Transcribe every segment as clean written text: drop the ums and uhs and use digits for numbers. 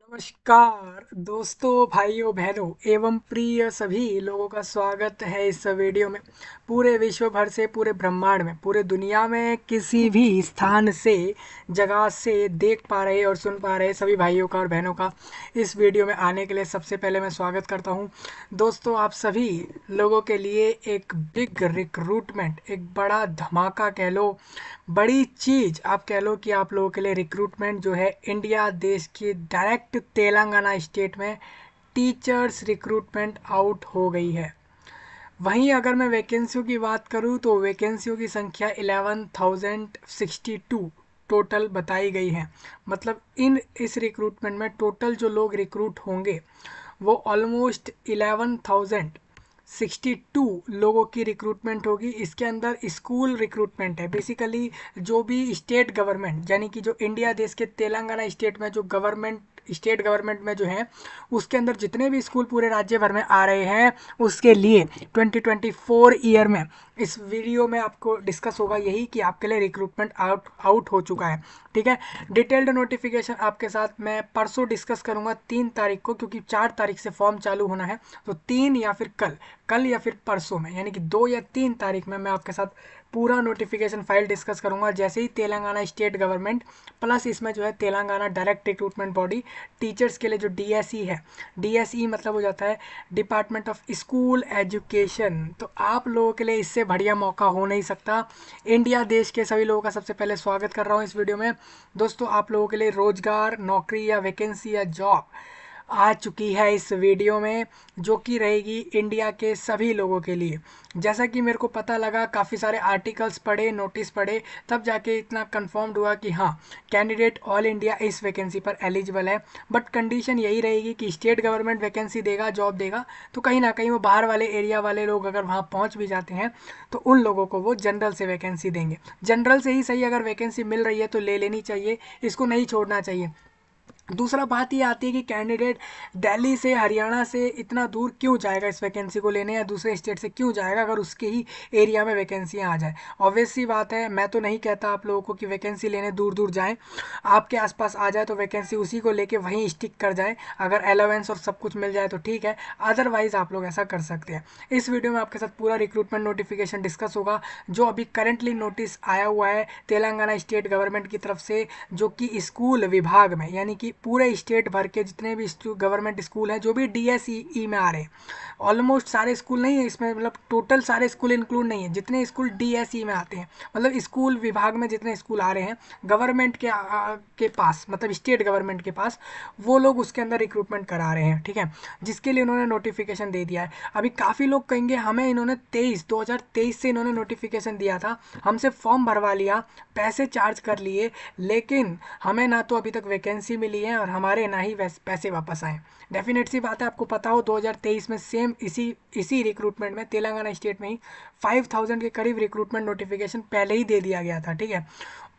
नमस्कार दोस्तों, भाइयों बहनों एवं प्रिय सभी लोगों का स्वागत है इस वीडियो में। पूरे विश्व भर से, पूरे ब्रह्मांड में, पूरे दुनिया में किसी भी स्थान से, जगह से देख पा रहे और सुन पा रहे सभी भाइयों का और बहनों का इस वीडियो में आने के लिए सबसे पहले मैं स्वागत करता हूं। दोस्तों, आप सभी लोगों के लिए एक बिग रिक्रूटमेंट, एक बड़ा धमाका कह लो, बड़ी चीज़ आप कह लो कि आप लोगों के लिए रिक्रूटमेंट जो है इंडिया देश की डायरेक्ट तेलंगाना स्टेट में टीचर्स रिक्रूटमेंट आउट हो गई है। वहीं अगर मैं वैकेंसियों की बात करूं तो वैकेंसियों की संख्या 11,062 टोटल बताई गई है। मतलब इस रिक्रूटमेंट में टोटल जो लोग रिक्रूट होंगे वो ऑलमोस्ट 11,062 लोगों की रिक्रूटमेंट होगी। इसके अंदर स्कूल रिक्रूटमेंट है। बेसिकली जो भी स्टेट गवर्नमेंट, यानी कि जो इंडिया देश के तेलंगाना स्टेट में जो गवर्नमेंट, स्टेट गवर्नमेंट में जो है उसके अंदर जितने भी स्कूल पूरे राज्य भर में आ रहे हैं उसके लिए 2024 ईयर में इस वीडियो में आपको डिस्कस होगा यही कि आपके लिए रिक्रूटमेंट आउट हो चुका है। ठीक है, डिटेल्ड नोटिफिकेशन आपके साथ मैं परसों डिस्कस करूंगा 3 तारीख को, क्योंकि 4 तारीख से फॉर्म चालू होना है। तो 3 या फिर कल या फिर परसों में, यानी कि 2 या 3 तारीख में मैं आपके साथ पूरा नोटिफिकेशन फाइल डिस्कस करूंगा। जैसे ही तेलंगाना स्टेट गवर्नमेंट प्लस इसमें जो है Telangana direct recruitment body teachers के लिए जो डीएसई है, डीएसई मतलब हो जाता है डिपार्टमेंट ऑफ स्कूल एजुकेशन। तो आप लोगों के लिए इससे बढ़िया मौका हो नहीं सकता। इंडिया देश के सभी लोगों का सबसे पहले स्वागत कर रहा हूँ इस वीडियो में। दोस्तों, आप लोगों के लिए रोजगार, नौकरी या वैकेंसी या जॉब आ चुकी है इस वीडियो में, जो कि रहेगी इंडिया के सभी लोगों के लिए। जैसा कि मेरे को पता लगा, काफ़ी सारे आर्टिकल्स पढ़े, नोटिस पढ़े, तब जाके इतना कंफर्म्ड हुआ कि हाँ, कैंडिडेट ऑल इंडिया इस वैकेंसी पर एलिजिबल है। बट कंडीशन यही रहेगी कि स्टेट गवर्नमेंट वैकेंसी देगा, जॉब देगा, तो कहीं ना कहीं वो बाहर वाले एरिया वाले लोग अगर वहाँ पहुँच भी जाते हैं तो उन लोगों को वो जनरल से वैकेंसी देंगे। जनरल से ही सही, अगर वैकेंसी मिल रही है तो ले लेनी चाहिए, इसको नहीं छोड़ना चाहिए। दूसरा बात ये आती है कि कैंडिडेट दिल्ली से, हरियाणा से इतना दूर क्यों जाएगा इस वैकेंसी को लेने, या दूसरे स्टेट से क्यों जाएगा अगर उसके ही एरिया में वैकेंसियाँ आ जाए। ऑब्वियस सी बात है, मैं तो नहीं कहता आप लोगों को कि वैकेंसी लेने दूर दूर जाएं। आपके आसपास आ जाए तो वैकेंसी उसी को लेके वहीं स्टिक कर जाए। अगर अलावेंस और सब कुछ मिल जाए तो ठीक है, अदरवाइज आप लोग ऐसा कर सकते हैं। इस वीडियो में आपके साथ पूरा रिक्रूटमेंट नोटिफिकेशन डिस्कस होगा, जो अभी करेंटली नोटिस आया हुआ है तेलंगाना स्टेट गवर्नमेंट की तरफ से, जो कि स्कूल विभाग में, यानी कि पूरे स्टेट भर के जितने भी गवर्नमेंट स्कूल हैं जो भी डीएसई में आ रहे हैं, ऑलमोस्ट सारे स्कूल नहीं है इसमें, मतलब टोटल सारे स्कूल इंक्लूड नहीं है, जितने स्कूल डीएसई में आते हैं, मतलब स्कूल विभाग में जितने स्कूल आ रहे हैं गवर्नमेंट के पास, मतलब स्टेट गवर्नमेंट के पास, वो लोग उसके अंदर रिक्रूटमेंट करा रहे हैं। ठीक है, जिसके लिए उन्होंने नोटिफिकेशन दे दिया है। अभी काफ़ी लोग कहेंगे हमें इन्होंने 2023 से इन्होंने नोटिफिकेशन दिया था, हमसे फॉर्म भरवा लिया, पैसे चार्ज कर लिए, लेकिन हमें ना तो अभी तक वैकेंसी मिली है और हमारे ना ही पैसे वापस आए। डेफिनेट सी बात है, आपको पता हो 2023 में सेम इसी रिक्रूटमेंट में तेलंगाना स्टेट में ही 5,000 के करीब रिक्रूटमेंट नोटिफिकेशन पहले ही दे दिया गया था। ठीक है,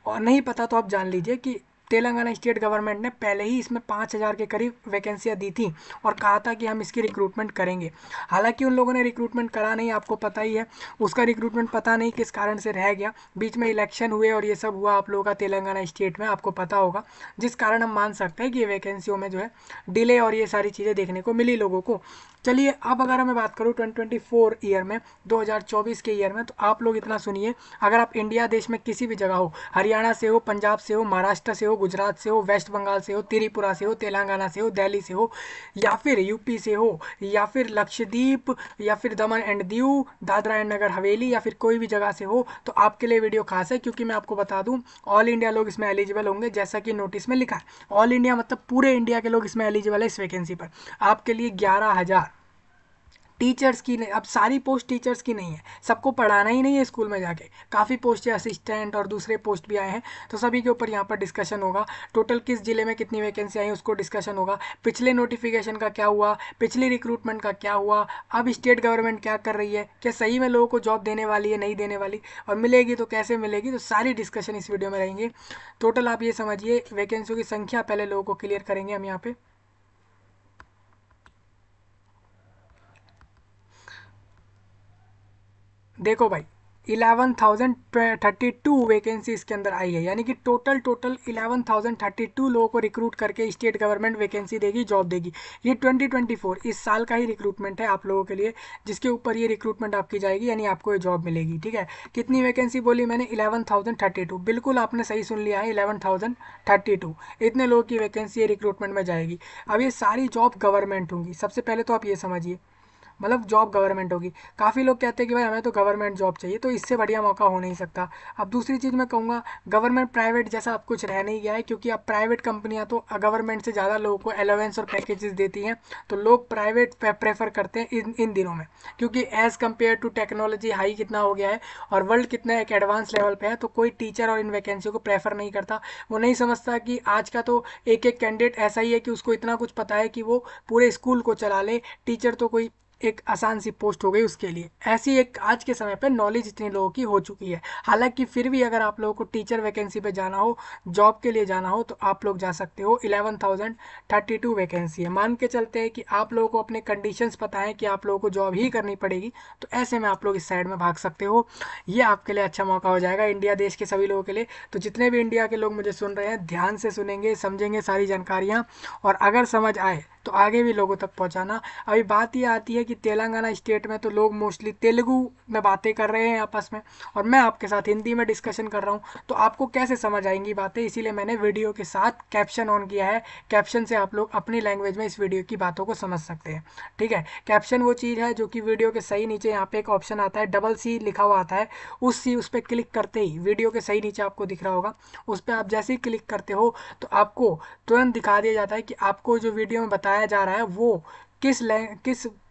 और नहीं पता तो आप जान लीजिए कि तेलंगाना स्टेट गवर्नमेंट ने पहले ही इसमें 5,000 के करीब वैकेंसियां दी थी और कहा था कि हम इसकी रिक्रूटमेंट करेंगे। हालांकि उन लोगों ने रिक्रूटमेंट करा नहीं, आपको पता ही है उसका रिक्रूटमेंट पता नहीं किस कारण से रह गया। बीच में इलेक्शन हुए और ये सब हुआ आप लोगों का तेलंगाना स्टेट में, आपको पता होगा, जिस कारण हम मान सकते हैं कि ये वैकेंसियों में जो है डिले और ये सारी चीज़ें देखने को मिली लोगों को। चलिए, अब अगर मैं बात करूँ 2024 ईयर में, 2024 के ईयर में, तो आप लोग इतना सुनिए, अगर आप इंडिया देश में किसी भी जगह हो, हरियाणा से हो, पंजाब से हो, महाराष्ट्र से हो, गुजरात से हो, वेस्ट बंगाल से हो, त्रिपुरा से हो, तेलंगाना से हो, दिल्ली से हो, या फिर यूपी से हो, या फिर लक्षद्वीप, या फिर दमन एंड दीव, दादरा एंड नगर हवेली, या फिर कोई भी जगह से हो, तो आपके लिए वीडियो खास है, क्योंकि मैं आपको बता दूं ऑल इंडिया लोग इसमें एलिजिबल होंगे, जैसा कि नोटिस में लिखा है। ऑल इंडिया मतलब पूरे इंडिया के लोग इसमें एलिजिबल है इस वैकेंसी पर। आपके लिए 11,000 टीचर्स की नहीं, अब सारी पोस्ट टीचर्स की नहीं है, सबको पढ़ाना ही नहीं है स्कूल में जाके, काफ़ी पोस्ट है, असिस्टेंट और दूसरे पोस्ट भी आए हैं, तो सभी के ऊपर यहाँ पर डिस्कशन होगा। टोटल किस जिले में कितनी वैकेंसी आई उसको डिस्कशन होगा, पिछले नोटिफिकेशन का क्या हुआ, पिछली रिक्रूटमेंट का क्या हुआ, अब स्टेट गवर्नमेंट क्या कर रही है, क्या सही में लोगों को जॉब देने वाली है, नहीं देने वाली, और मिलेगी तो कैसे मिलेगी, तो सारी डिस्कशन इस वीडियो में रहेंगे। टोटल आप ये समझिए, वैकेंसियों की संख्या पहले लोगों को क्लियर करेंगे हम यहाँ पे। देखो भाई, 11,032 वैकेंसी इसके अंदर आई है, यानी कि टोटल 11,032 लोगों को रिक्रूट करके स्टेट गवर्नमेंट वैकेंसी देगी, जॉब देगी। ये 2024 इस साल का ही रिक्रूटमेंट है आप लोगों के लिए, जिसके ऊपर ये रिक्रूटमेंट आपकी जाएगी, यानी आपको ये जॉब मिलेगी। ठीक है, कितनी वैकेंसी बोली मैंने? 11,032। बिल्कुल आपने सही सुन लिया है, 11,032 इतने लोगों की वैकेंसी ये रिक्रूटमेंट में जाएगी। अब ये सारी जॉब गवर्नमेंट होंगी। सबसे पहले तो आप ये समझिए, मतलब जॉब गवर्नमेंट होगी। काफ़ी लोग कहते हैं कि भाई हमें तो गवर्नमेंट जॉब चाहिए, तो इससे बढ़िया मौका हो नहीं सकता। अब दूसरी चीज़ मैं कहूँगा, गवर्नमेंट प्राइवेट जैसा अब कुछ रह नहीं गया है, क्योंकि अब प्राइवेट कंपनियां तो गवर्नमेंट से ज़्यादा लोगों को अलाउंस और पैकेजेस देती हैं, तो लोग प्राइवेट प्रेफर करते हैं इन दिनों में, क्योंकि as compare to technology high कितना हो गया है और वर्ल्ड कितना एक एडवांस लेवल पे है, तो कोई टीचर और इन वैकेंसी को प्रेफर नहीं करता। वो नहीं समझता कि आज का तो एक एक कैंडिडेट ऐसा ही है कि उसको इतना कुछ पता है कि वो पूरे स्कूल को चला ले। टीचर तो कोई एक आसान सी पोस्ट हो गई उसके लिए। ऐसी एक आज के समय पर नॉलेज इतनी लोगों की हो चुकी है। हालांकि फिर भी अगर आप लोगों को टीचर वैकेंसी पे जाना हो, जॉब के लिए जाना हो, तो आप लोग जा सकते हो। 11,032 वैकेंसी है। मान के चलते हैं कि आप लोगों को अपने कंडीशंस पता है कि आप लोगों को जॉब ही करनी पड़ेगी, तो ऐसे में आप लोग इस साइड में भाग सकते हो। ये आपके लिए अच्छा मौका हो जाएगा, इंडिया देश के सभी लोगों के लिए। तो जितने भी इंडिया के लोग मुझे सुन रहे हैं, ध्यान से सुनेंगे, समझेंगे सारी जानकारियाँ, और अगर समझ आए तो आगे भी लोगों तक पहुंचाना। अभी बात ये आती है कि तेलंगाना स्टेट में तो लोग मोस्टली तेलुगु में बातें कर रहे हैं आपस में, और मैं आपके साथ हिंदी में डिस्कशन कर रहा हूँ, तो आपको कैसे समझ आएंगी बातें, इसीलिए मैंने वीडियो के साथ कैप्शन ऑन किया है। कैप्शन से आप लोग अपनी लैंग्वेज में इस वीडियो की बातों को समझ सकते हैं। ठीक है, कैप्शन वो चीज़ है जो कि वीडियो के सही नीचे यहाँ पे एक ऑप्शन आता है, $C लिखा हुआ आता है। उस पर क्लिक करते ही वीडियो के सही नीचे आपको दिख रहा होगा, उस पर आप जैसे ही क्लिक करते हो तो आपको तुरंत दिखा दिया जाता है कि आपको जो वीडियो में बताया जा रहा है वो किस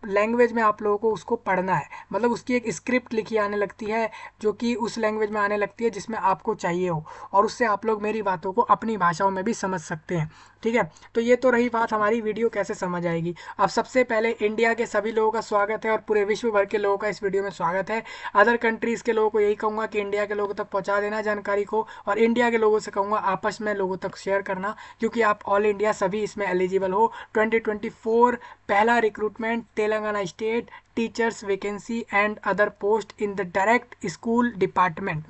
लैंग्वेज में आप लोगों को उसको पढ़ना है। मतलब उसकी एक स्क्रिप्ट लिखी आने लगती है, जो कि उस लैंग्वेज में आने लगती है जिसमें आपको चाहिए हो, और उससे आप लोग मेरी बातों को अपनी भाषाओं में भी समझ सकते हैं। ठीक है, तो ये तो रही बात हमारी वीडियो कैसे समझ आएगी। अब सबसे पहले इंडिया के सभी लोगों का स्वागत है, और पूरे विश्व भर के लोगों का इस वीडियो में स्वागत है। अदर कंट्रीज़ के लोगों को यही कहूँगा कि इंडिया के लोगों तक पहुँचा देना जानकारी को, और इंडिया के लोगों से कहूँगा आपस में लोगों तक शेयर करना, क्योंकि आप ऑल इंडिया सभी इसमें एलिजिबल हो। 2024 पहला recruitment Telangana state teachers vacancy and other post in the direct school department.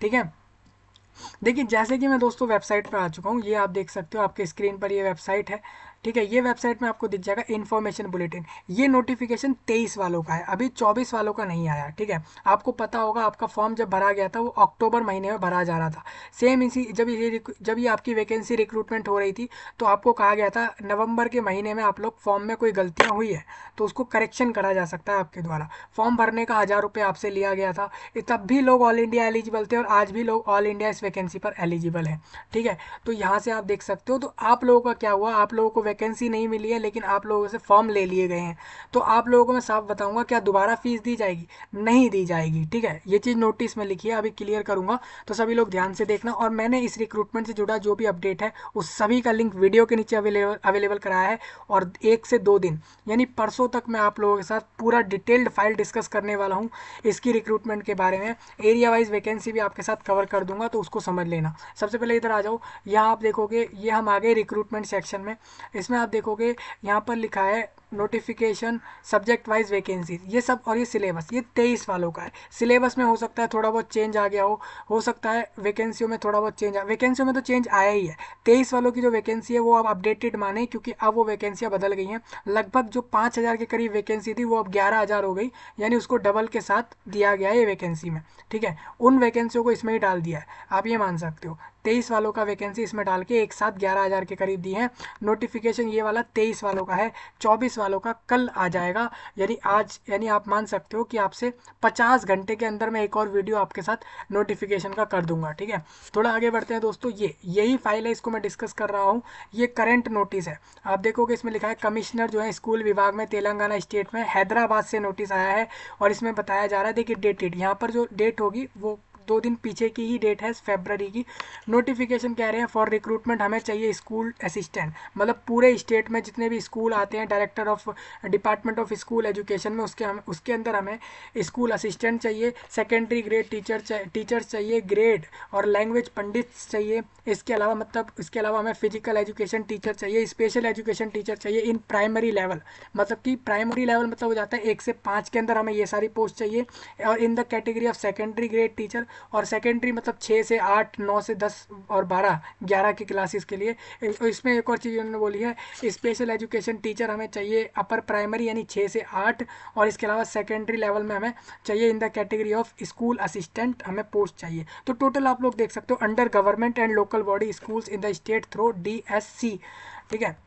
ठीक है, देखिए जैसे कि मैं दोस्तों वेबसाइट पर आ चुका हूँ, ये आप देख सकते हो आपके स्क्रीन पर, ये वेबसाइट है। ठीक है, ये वेबसाइट में आपको दिख जाएगा इन्फॉर्मेशन बुलेटिन। ये नोटिफिकेशन 23 वालों का है, अभी 24 वालों का नहीं आया। ठीक है, आपको पता होगा आपका फॉर्म जब भरा गया था वो अक्टूबर महीने में भरा जा रहा था। सेम इसी जब ये आपकी वैकेंसी रिक्रूटमेंट हो रही थी, तो आपको कहा गया था नवंबर के महीने में आप लोग फॉर्म में कोई गलतियाँ हुई है तो उसको करेक्शन करा जा सकता है आपके द्वारा। फॉर्म भरने का 1000 रुपये आपसे लिया गया था, तब भी लोग ऑल इंडिया एलिजिबल थे, और आज भी लोग ऑल इंडिया इस वैकेंसी पर एलिजिबल है। ठीक है, तो यहाँ से आप देख सकते हो। तो आप लोगों का क्या हुआ, आप लोगों को वैकेंसी नहीं मिली है, लेकिन आप लोगों से फॉर्म ले लिए गए हैं। तो आप लोगों को मैं साफ बताऊंगा, क्या दोबारा फीस दी जाएगी? नहीं दी जाएगी। ठीक है, ये चीज़ नोटिस में लिखी है, अभी क्लियर करूंगा, तो सभी लोग ध्यान से देखना। और मैंने इस रिक्रूटमेंट से जुड़ा जो भी अपडेट है उस सभी का लिंक वीडियो के नीचे अवेलेबल कराया है, और 1 से 2 दिन यानी परसों तक मैं आप लोगों के साथ पूरा डिटेल्ड फाइल डिस्कस करने वाला हूँ इसकी रिक्रूटमेंट के बारे में। एरिया वाइज वैकेंसी भी आपके साथ कवर कर दूंगा, तो उसको समझ लेना। सबसे पहले इधर आ जाओ, यहाँ आप देखोगे, ये हम आ गए रिक्रूटमेंट सेक्शन में। इसमें आप देखोगे यहाँ पर लिखा है नोटिफिकेशन सब्जेक्ट वाइज वैकेंसीज, ये सब, और ये सिलेबस, ये 23 वालों का है। सिलेबस में हो सकता है थोड़ा बहुत चेंज आ गया हो सकता है वैकेंसियों में थोड़ा बहुत चेंज वैकेंसियों में तो चेंज आया ही है। 23 वालों की जो वैकेंसी है वो अब अपडेटेड माने, क्योंकि अब वो वैकेंसियाँ बदल गई हैं। लगभग जो 5000 के करीब वैकेंसी थी वो अब 11000 हो गई, यानी उसको डबल के साथ दिया गया है ये वैकेंसी में। ठीक है, उन वैकेंसियों को इसमें ही डाल दिया है, आप ये मान सकते हो। 23 वालों का वैकेंसी इसमें डाल के एक साथ 11000 के करीब दी है। नोटिफिकेशन ये वाला 23 वालों का है, 24 वालों का कल आ जाएगा, यानी आज, यानी आप मान सकते हो कि आपसे 50 घंटे के अंदर मैं एक और वीडियो आपके साथ नोटिफिकेशन का कर दूंगा। ठीक है, थोड़ा आगे बढ़ते हैं दोस्तों। यही फाइल है, इसको मैं डिस्कस कर रहा हूँ। ये करंट नोटिस है, आप देखोगे इसमें लिखा है कमिश्नर जो है स्कूल विभाग में तेलंगाना स्टेट में हैदराबाद से नोटिस आया है, और इसमें बताया जा रहा है, देखिए डेटेड, यहाँ पर जो डेट होगी वो 2 दिन पीछे की ही डेट है फरवरी की। नोटिफिकेशन कह रहे हैं फॉर रिक्रूटमेंट हमें चाहिए स्कूल असिस्टेंट, मतलब पूरे स्टेट में जितने भी स्कूल आते हैं director of department of school education में उसके अंदर हमें स्कूल असिस्टेंट चाहिए, सेकेंडरी ग्रेड टीचर्स चाहिए, ग्रेड और लैंग्वेज पंडित चाहिए। इसके अलावा हमें फिजिकल एजुकेशन टीचर चाहिए, स्पेशल एजुकेशन टीचर चाहिए इन प्राइमरी लेवल, मतलब कि प्राइमरी लेवल मतलब हो जाता है 1 से 5 के अंदर हमें ये सारी पोस्ट चाहिए। और in the category of secondary grade teacher, और सेकेंडरी मतलब 6 से 8, 9 से 10 और 12, 11 की क्लासेस के लिए। इसमें एक और चीज़ उन्होंने बोली है, स्पेशल एजुकेशन टीचर हमें चाहिए अपर प्राइमरी यानी 6 से 8, और इसके अलावा सेकेंडरी लेवल में हमें चाहिए in the category of school assistant हमें पोस्ट चाहिए। तो टोटल आप लोग देख सकते हो under government and local body schools in the state through DSC, ठीक है।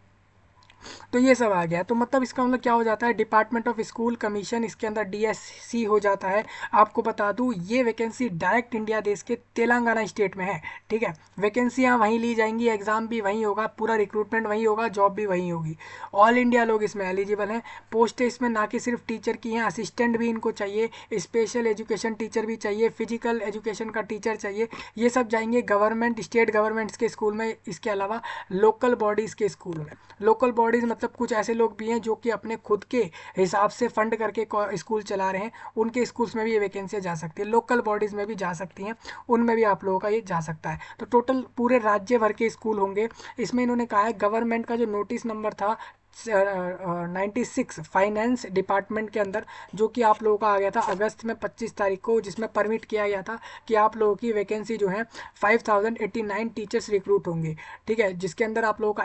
तो ये सब आ गया। तो मतलब इसका मतलब क्या हो जाता है, डिपार्टमेंट ऑफ स्कूल कमीशन इसके अंदर DSC हो जाता है। आपको बता दूं ये वैकेंसी डायरेक्ट इंडिया देश के तेलंगाना स्टेट में है, ठीक है। वैकेंसियाँ वहीं ली जाएंगी, एग्जाम भी वहीं होगा, पूरा रिक्रूटमेंट वहीं होगा, जॉब भी वहीं होगी। ऑल इंडिया लोग इसमें एलिजिबल हैं। पोस्टें इसमें ना कि सिर्फ टीचर की हैं, असिस्टेंट भी इनको चाहिए, स्पेशल एजुकेशन टीचर भी चाहिए, फिजिकल एजुकेशन का टीचर चाहिए। ये सब जाएंगे गवर्नमेंट स्टेट गवर्नमेंट्स के स्कूल में, इसके अलावा लोकल बॉडीज़ के स्कूल में। लोकल बॉडीज़ मतलब कुछ ऐसे लोग भी हैं जो कि अपने खुद के हिसाब से फंड करके स्कूल चला रहे हैं, उनके स्कूल्स में भी ये वैकेंसियाँ जा सकती है, लोकल बॉडीज़ में भी जा सकती हैं, उनमें भी आप लोगों का ये जा सकता है। तो टोटल पूरे राज्य भर के स्कूल होंगे। इसमें इन्होंने कहा है गवर्नमेंट का जो नोटिस नंबर था 96 फाइनेंस डिपार्टमेंट के अंदर, जो कि आप लोगों का आ गया था अगस्त में 25 तारीख को, जिसमें परमिट किया गया था कि आप लोगों की वैकेंसी जो है 5089 टीचर्स रिक्रूट होंगे, ठीक है। जिसके अंदर आप लोगों का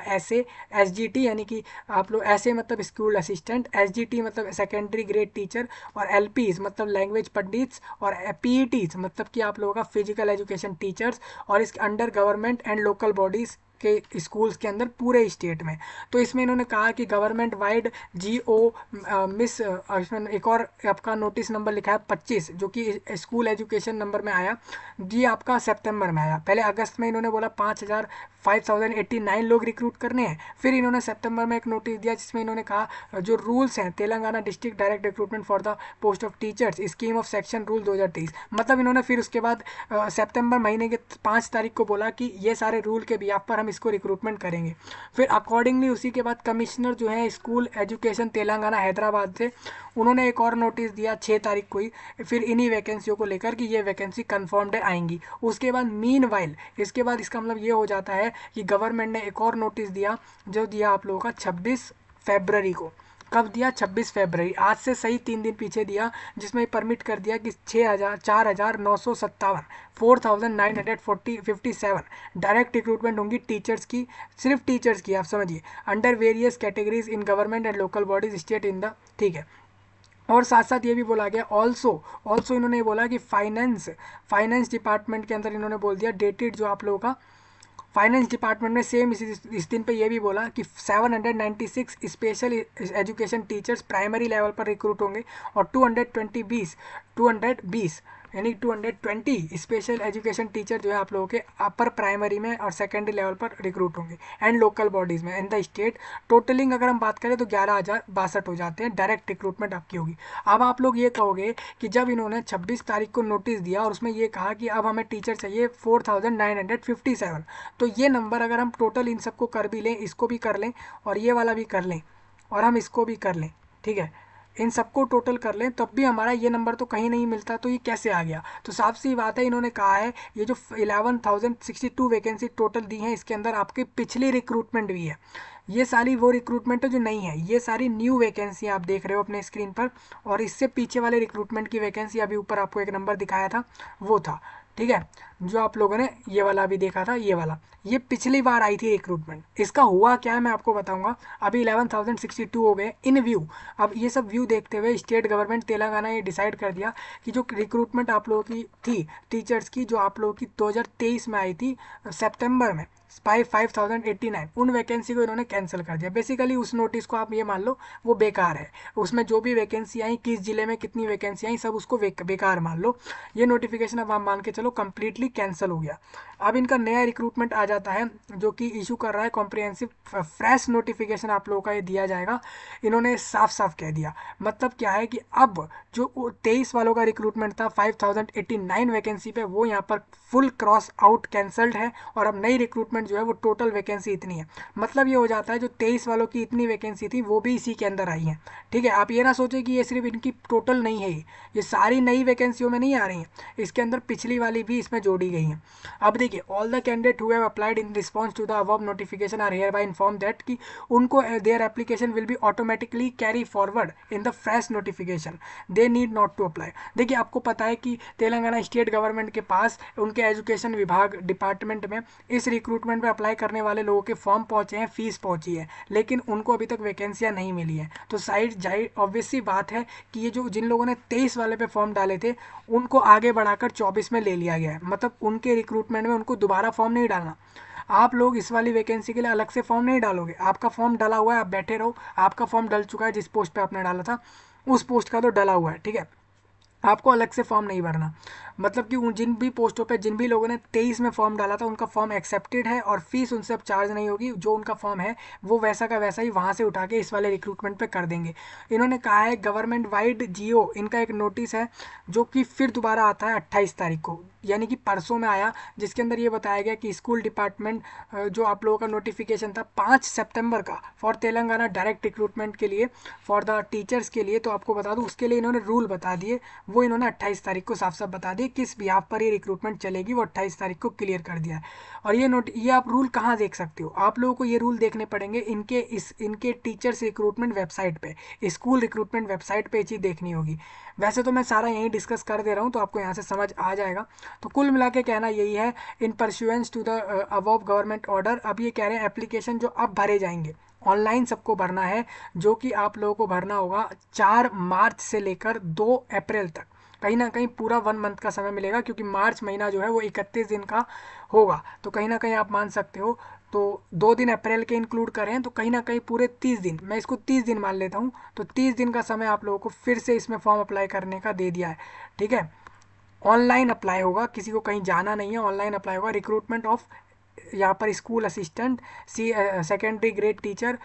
SGT यानी कि आप लोग ऐसे मतलब स्कूल असिस्टेंट, SGT मतलब सेकेंडरी ग्रेड टीचर, और LPs मतलब लैंग्वेज पंडित्स, और PETs मतलब कि आप लोगों का फिजिकल एजुकेशन टीचर्स, और इसके under government and local bodies के स्कूल्स के अंदर पूरे स्टेट में। तो इसमें इन्होंने कहा कि गवर्नमेंट वाइड GO मिस, इसमें एक और आपका नोटिस नंबर लिखा है 25, जो कि स्कूल एजुकेशन नंबर में आया, ये आपका सितंबर में आया। पहले अगस्त में इन्होंने बोला 5089 लोग रिक्रूट करने हैं, फिर इन्होंने सितंबर में एक नोटिस दिया जिसमें इन्होंने कहा जो रूल्स हैं Telangana district direct recruitment for the post of teachers scheme of section rule 2023, मतलब इन्होंने फिर उसके बाद सितंबर महीने के 5 तारीख को बोला कि ये सारे रूल के बिहाफ पर हम इसको रिक्रूटमेंट करेंगे। फिर अकॉर्डिंगली उसी के बाद कमिश्नर जो है स्कूल एजुकेशन तेलंगाना हैदराबाद से, उन्होंने एक और नोटिस दिया 6 तारीख को ही, फिर इन्हीं वैकेंसियों को लेकर कि ये वैकेंसी कन्फर्म्ड आएंगी। उसके बाद मीनवाइल इसके बाद इसका मतलब ये हो जाता है कि गवर्नमेंट ने एक और नोटिस दिया, जो दिया आप लोगों का 26 फरवरी को। कब दिया? 26 फरवरी, आज से सही 3 दिन पीछे दिया, जिसमें परमिट कर दिया कि 4,957 4,957 डायरेक्ट रिक्रूटमेंट होंगी टीचर्स की, सिर्फ टीचर्स की, आप समझिए, under various categories in government and local bodies state in the, ठीक है। और साथ साथ ये भी बोला गया ऑल्सो इन्होंने बोला कि फाइनेंस डिपार्टमेंट के अंदर इन्होंने बोल दिया डेटेड जो आप लोगों का फाइनेंस डिपार्टमेंट में सेम इस दिन पे ये भी बोला कि 796 special education teachers primary level पर रिक्रूट होंगे, और 220 यानी 220 स्पेशल एजुकेशन टीचर जो है आप लोगों के अपर प्राइमरी में और सेकेंडरी लेवल पर रिक्रूट होंगे एंड लोकल बॉडीज़ में इन द स्टेट। टोटलिंग अगर हम बात करें तो 11,062 हो जाते हैं, डायरेक्ट रिक्रूटमेंट आपकी होगी। अब आप लोग ये कहोगे कि जब इन्होंने 26 तारीख को नोटिस दिया और उसमें ये कहा कि अब हमें टीचर चाहिए 4,957, तो ये नंबर अगर हम टोटल इन सबको कर भी लें, इसको भी कर लें और ये वाला भी कर लें और हम इसको भी कर लें, ठीक है, इन सबको टोटल कर लें, तब भी हमारा ये नंबर तो कहीं नहीं मिलता। तो ये कैसे आ गया? तो साफ सी बात है, इन्होंने कहा है ये जो 11,062 वैकेंसी टोटल दी हैं, इसके अंदर आपकी पिछली रिक्रूटमेंट भी है। ये सारी वो रिक्रूटमेंट है जो नहीं है, ये सारी न्यू वैकेंसी आप देख रहे हो अपने स्क्रीन पर, और इससे पीछे वाले रिक्रूटमेंट की वैकेंसी अभी ऊपर आपको एक नंबर दिखाया था वो था, ठीक है, जो आप लोगों ने ये वाला भी देखा था, ये वाला, ये पिछली बार आई थी रिक्रूटमेंट। इसका हुआ क्या है मैं आपको बताऊंगा। अभी 11,062 हो गए इन व्यू। अब ये सब व्यू देखते हुए स्टेट गवर्नमेंट तेलंगाना ये डिसाइड कर दिया कि जो रिक्रूटमेंट आप लोगों की थी टीचर्स की, जो आप लोगों की 2023 में आई थी 5089 उन वैकेंसी को इन्होंने कैंसिल कर दिया। बेसिकली उस नोटिस को आप ये मान लो वो बेकार है, उसमें जो भी वैकेंसी आई, किस जिले में कितनी वैकेंसी आई, सब उसको बेकार मान लो। ये नोटिफिकेशन अब आप मान के चलो कंप्लीटली कैंसिल हो गया। अब इनका नया रिक्रूटमेंट आ जाता है जो कि इशू कर रहा है कॉम्प्रिहेंसिव फ्रेश नोटिफिकेशन आप लोगों का ये दिया जाएगा। इन्होंने साफ साफ कह दिया, मतलब क्या है कि अब जो 23 वालों का रिक्रूटमेंट था 5089 वैकेंसी पे, वो यहाँ पर फुल क्रॉस आउट कैंसल्ड है और अब नई रिक्रूटमेंट जो है वो टोटल वैकेंसी इतनी है। मतलब ये हो जाता है जो 23 वालों की इतनी वैकेंसी थी वो भी इसी के अंदर आई है। ठीक है, आप ये ना सोचे कि ये सिर्फ इनकी टोटल नहीं है, ये सारी नई वैकेंसियों में नहीं आ रही हैं, इसके अंदर पिछली वाली भी इसमें जोड़ी गई हैं। अब देखिए, all the candidate who have applied in response to the above notification are hereby inform that कि उनको their application will be automatically carry forward in the fresh notification, they need not to apply. देखिए, आपको पता है कि Telangana state government के पास उनके education विभाग डिपार्टमेंट में इस रिक्रूटमेंट में अप्लाई करने वाले लोगों के फॉर्म पहुंचे हैं, फीस पहुंची है, लेकिन उनको अभी तक वैकेंसियां नहीं मिली है। तो साइड जाहिर ऑब्वियस सी बात है कि ये जो जिन लोगों ने 23 वाले पे फॉर्म डाले थे उनको आगे बढ़ाकर 24 में ले लिया गया है। मतलब उनके रिक्रूटमेंट में उनको दोबारा फॉर्म नहीं डालना। आप लोग इस वाली वैकेंसी के लिए अलग से फॉर्म नहीं डालोगे, आपका फॉर्म डला हुआ है, आप बैठे रहो, आपका फॉर्म डल चुका है, जिस पोस्ट पे आपने डाला था उस पोस्ट का तो डला हुआ है, ठीक है, आपको अलग से फॉर्म नहीं भरना। मतलब कि जिन भी पोस्टों पे जिन भी लोगों ने 23 में फॉर्म डाला था उनका फॉर्म एक्सेप्टेड है और फीस उनसे अब चार्ज नहीं होगी। जो उनका फॉर्म है वो वैसा का वैसा ही वहाँ से उठा के इस वाले रिक्रूटमेंट पे कर देंगे। इन्होंने कहा है गवर्नमेंट वाइड जियो इनका एक नोटिस है जो कि फिर दोबारा आता है 28 तारीख को, यानी कि परसों में आया, जिसके अंदर ये बताया गया कि स्कूल डिपार्टमेंट जो आप लोगों का नोटिफिकेशन था 5 सितंबर का फॉर तेलंगाना डायरेक्ट रिक्रूटमेंट के लिए, फॉर द टीचर्स के लिए, तो आपको बता दूं उसके लिए इन्होंने रूल बता दिए। वो इन्होंने 28 तारीख को साफ साफ बता दिए किस बिहाफ पर ये रिक्रूटमेंट चलेगी, वो 28 तारीख को क्लियर कर दिया है। और ये आप रूल कहाँ देख सकते हो, आप लोगों को ये रूल देखने पड़ेंगे इनके टीचर्स रिक्रूटमेंट वेबसाइट पे, स्कूल रिक्रूटमेंट वेबसाइट पे ये चीज़ देखनी होगी। वैसे तो मैं सारा यहीं डिस्कस कर दे रहा हूँ तो आपको यहाँ से समझ आ जाएगा। तो कुल मिला के कहना यही है, in pursuance to the above government order, अब ये कह रहे हैं एप्लीकेशन जो अब भरे जाएंगे ऑनलाइन सबको भरना है, जो कि आप लोगों को भरना होगा 4 मार्च से लेकर 2 अप्रैल तक। कहीं ना कहीं पूरा 1 मंथ का समय मिलेगा, क्योंकि मार्च महीना जो है वो 31 दिन का होगा, तो कहीं ना कहीं आप मान सकते हो। तो 2 दिन अप्रैल के इंक्लूड करें तो कहीं ना कहीं पूरे 30 दिन, मैं इसको 30 दिन मान लेता हूँ, तो 30 दिन का समय आप लोगों को फिर से इसमें फॉर्म अप्लाई करने का दे दिया है। ठीक है, ऑनलाइन अप्लाई होगा, किसी को कहीं जाना नहीं है, ऑनलाइन अप्लाई होगा। रिक्रूटमेंट ऑफ यहाँ पर school assistant, secondary grade teacher,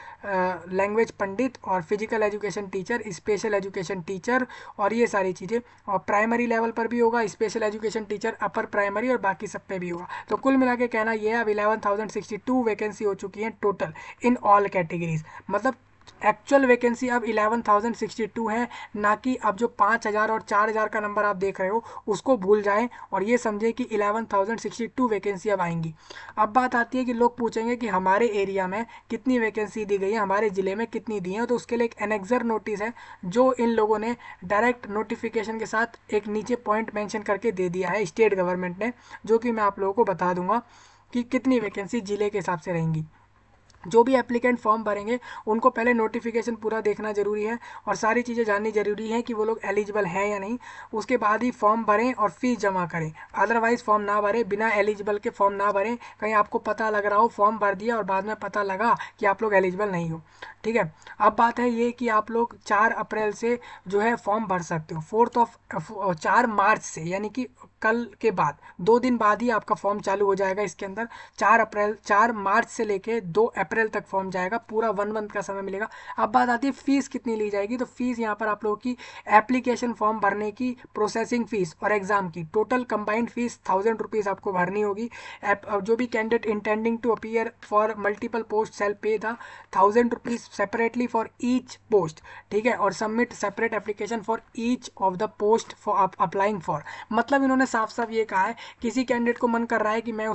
language pandit और physical education teacher, special education teacher और ये सारी चीज़ें, और प्राइमरी लेवल पर भी होगा special education teacher, upper primary और बाकी सब पे भी होगा। तो कुल मिला के कहना ये है, अब 11,062 वैकेंसी हो चुकी हैं टोटल इन ऑल कैटेगरीज। मतलब एक्चुअल वैकेंसी अब 11,062 है, ना कि अब जो 5,000 और 4,000 का नंबर आप देख रहे हो उसको भूल जाएं और ये समझें कि 11,062 वैकेंसी अब आएंगी। अब बात आती है कि लोग पूछेंगे कि हमारे एरिया में कितनी वैकेंसी दी गई है, हमारे ज़िले में कितनी दी है, तो उसके लिए एक एनेक्सर नोटिस है जो इन लोगों ने डायरेक्ट नोटिफिकेशन के साथ एक नीचे पॉइंट मेंशन करके दे दिया है स्टेट गवर्नमेंट ने, जो कि मैं आप लोगों को बता दूंगा कि कितनी वैकेंसी ज़िले के हिसाब से रहेंगी। जो भी एप्लीकेंट फॉर्म भरेंगे उनको पहले नोटिफिकेशन पूरा देखना जरूरी है और सारी चीज़ें जाननी जरूरी है कि वो लोग एलिजिबल हैं या नहीं, उसके बाद ही फॉर्म भरें और फीस जमा करें। अदरवाइज फॉर्म ना भरें, बिना एलिजिबल के फॉर्म ना भरें, कहीं आपको पता लग रहा हो फॉर्म भर दिया और बाद में पता लगा कि आप लोग एलिजिबल नहीं हो। ठीक है, अब बात है ये कि आप लोग 4 अप्रैल से जो है फॉर्म भर सकते हो, 4 मार्च से, यानी कि कल के बाद 2 दिन बाद ही आपका फॉर्म चालू हो जाएगा इसके अंदर। 4 मार्च से लेके 2 अप्रैल तक फॉर्म जाएगा, पूरा 1 मंथ का समय मिलेगा। अब बात आती है फीस कितनी ली जाएगी, तो फीस यहाँ पर आप लोगों की एप्लीकेशन फॉर्म भरने की प्रोसेसिंग फीस और एग्जाम की टोटल कंबाइंड फीस 1,000 रुपीज़ आपको भरनी होगी। जो भी candidate intending to appear for multiple post shall pay the 1,000 rupees separately for each post. ठीक है, और submit separate application for each of the post for applying for. मतलब इन्होंने साफ साफ ये कहा है, किसी कैंडिडेट को मन कर रहा है कि मैं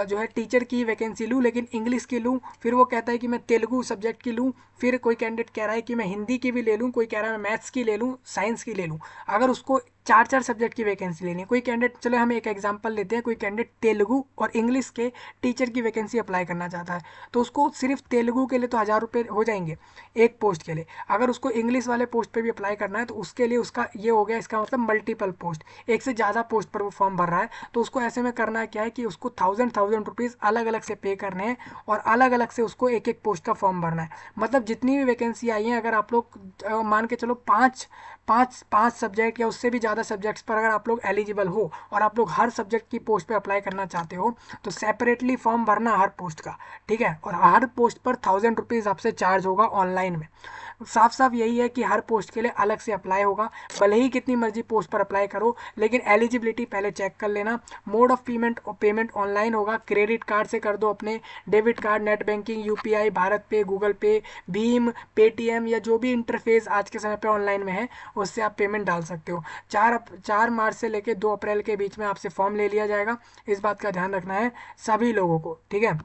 जो है टीचर की वैकेंसी लूँ लेकिन इंग्लिश की लूँ, फिर वो कहता है कि मैं तेलुगु सब्जेक्ट की लूँ, फिर कोई कैंडिडेट कह रहा है कि मैं हिंदी की भी ले लूँ, कोई कह रहा है मैं मैथ्स की ले लूँ, साइंस की ले लूँ। अगर उसको चार चार सब्जेक्ट की वैकेंसी लेनी है। कोई कैंडिडेट, चलो हम एक एग्जांपल लेते हैं, कोई कैंडिडेट तेलुगु और इंग्लिश के टीचर की वैकेंसी अप्लाई करना चाहता है, तो उसको सिर्फ तेलुगु के लिए तो 1000 रुपये हो जाएंगे एक पोस्ट के लिए। अगर उसको इंग्लिश वाले पोस्ट पे भी अप्लाई करना है तो उसके लिए उसका ये हो गया, इसका मतलब मल्टीपल पोस्ट, एक से ज़्यादा पोस्ट पर वो फॉर्म भर रहा है। तो उसको ऐसे में करना क्या है कि उसको 1000 अलग अलग से पे करने हैं और अलग अलग से उसको एक एक पोस्ट का फॉर्म भरना है। मतलब जितनी भी वैकेंसी आई है, अगर आप लोग मान के चलो पाँच पाँच पाँच सब्जेक्ट या उससे भी ज़्यादा सब्जेक्ट्स पर अगर आप लोग एलिजिबल हो और आप लोग हर सब्जेक्ट की पोस्ट पे अप्लाई करना चाहते हो, तो सेपरेटली फॉर्म भरना हर पोस्ट का, ठीक है। और हर पोस्ट पर 1000 रुपीज़ आपसे चार्ज होगा ऑनलाइन में। साफ साफ यही है कि हर पोस्ट के लिए अलग से अप्लाई होगा, भले ही कितनी मर्जी पोस्ट पर अप्लाई करो, लेकिन एलिजिबिलिटी पहले चेक कर लेना। मोड ऑफ पेमेंट ऑनलाइन होगा, क्रेडिट कार्ड से कर दो अपने, debit card, net banking, UPI, Bharat पे, गूगल पे, भीम, पेटीएम या जो भी इंटरफेस आज के समय पे ऑनलाइन में है उससे आप पेमेंट डाल सकते हो। 4 मार्च से लेकर 2 अप्रैल के बीच में आपसे फॉर्म ले लिया जाएगा, इस बात का ध्यान रखना है सभी लोगों को, ठीक है।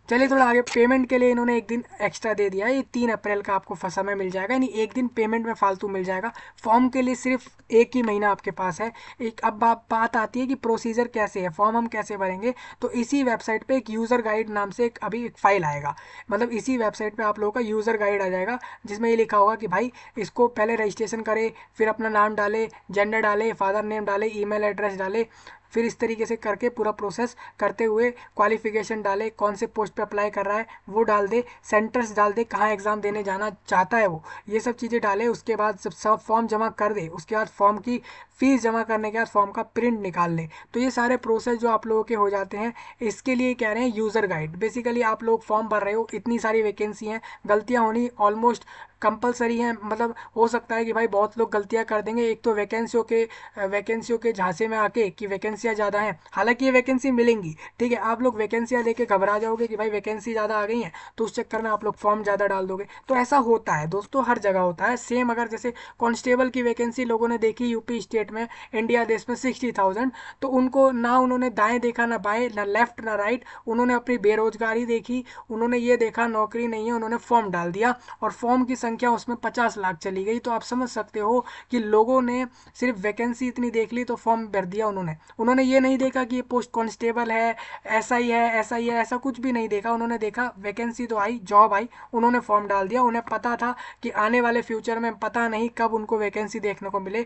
चलिए थोड़ा आगे, पेमेंट के लिए इन्होंने एक दिन एक्स्ट्रा दे दिया है, ये 3 अप्रैल का आपको समय मिल जाएगा, यानी एक दिन पेमेंट में फालतू मिल जाएगा। फॉर्म के लिए सिर्फ एक ही महीना आपके पास है। एक अब बात आती है कि प्रोसीजर कैसे है, फॉर्म हम कैसे भरेंगे। तो इसी वेबसाइट पे एक यूज़र गाइड नाम से अभी एक फाइल आएगा, मतलब इसी वेबसाइट पे आप लोगों का यूज़र गाइड आ जाएगा, जिसमें ये लिखा होगा कि भाई इसको पहले रजिस्ट्रेशन करें, फिर अपना नाम डाले, जेंडर डाले, फादर नेम डाले, ईमेल एड्रेस डाले, फिर इस तरीके से करके पूरा प्रोसेस करते हुए क्वालिफिकेशन डाले, कौन से पोस्ट पे अप्लाई कर रहा है वो डाल दे, सेंटर्स डाल दे, कहाँ एग्ज़ाम देने जाना चाहता है वो, ये सब चीज़ें डाले। उसके बाद जब सब फॉर्म जमा कर दे, उसके बाद फॉर्म की फ़ीस जमा करने के बाद फॉर्म का प्रिंट निकाल ले। तो ये सारे प्रोसेस जो आप लोगों के हो जाते हैं, इसके लिए कह रहे हैं यूज़र गाइड। बेसिकली आप लोग फॉर्म भर रहे हो, इतनी सारी वैकेंसी हैं, गलतियाँ होनी ऑलमोस्ट कंपलसरी है। मतलब हो सकता है कि भाई बहुत लोग गलतियां कर देंगे, एक तो वैकेंसियों के झांसे में आके कि वैकेंसियां ज़्यादा हैं, हालांकि ये वैकेंसी मिलेंगी, ठीक है। आप लोग वैकेंसियां देके घबरा जाओगे कि भाई वैकेंसी ज़्यादा आ गई हैं, तो उस चक्कर में आप लोग फॉर्म ज़्यादा डाल दोगे। तो ऐसा होता है दोस्तों, हर जगह होता है सेम। अगर जैसे कांस्टेबल की वैकेंसी लोगों ने देखी यूपी स्टेट में, इंडिया देश में 60,000, तो उनको ना उन्होंने दाएँ देखा, ना बाएँ, ना लेफ्ट ना राइट, उन्होंने अपनी बेरोजगारी देखी, उन्होंने ये देखा नौकरी नहीं है, उन्होंने फॉर्म डाल दिया और फॉर्म की संख्या उसमें 50 लाख चली गई। तो आप समझ सकते हो कि लोगों ने सिर्फ वैकेंसी इतनी देख ली तो फॉर्म भर दिया। उन्होंने ये नहीं देखा कि ये पोस्ट कांस्टेबल है, ऐसा ही है, ऐसा ही है, ऐसा कुछ भी नहीं देखा। उन्होंने देखा वैकेंसी तो आई, जॉब आई, उन्होंने फॉर्म डाल दिया। उन्हें पता था कि आने वाले फ्यूचर में पता नहीं कब उनको वैकेंसी देखने को मिले,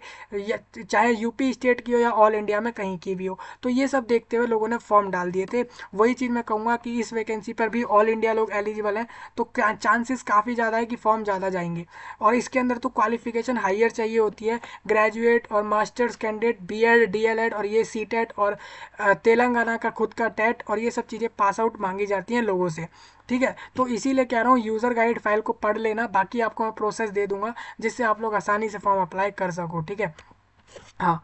चाहे यूपी स्टेट की हो या ऑल इंडिया में कहीं की भी हो। तो ये सब देखते हुए लोगों ने फॉर्म डाल दिए थे। वही चीज़ मैं कहूँगा कि इस वैकेंसी पर भी ऑल इंडिया लोग एलिजिबल हैं, तो चांसेस काफ़ी ज़्यादा है कि फॉर्म ज़्यादा जाएंगे। और इसके अंदर तो क्वालिफिकेशन हायर चाहिए होती है, ग्रेजुएट और मास्टर्स कैंडिडेट, बीएड, डीएलएड और ये सीटेट और तेलंगाना का खुद का टेट और ये सब चीज़ें पास आउट मांगी जाती हैं लोगों से, ठीक है। तो इसीलिए कह रहा हूँ यूज़र गाइड फाइल को पढ़ लेना, बाकी आपको मैं प्रोसेस दे दूंगा जिससे आप लोग आसानी से फॉर्म अप्लाई कर सको, ठीक है। हाँ,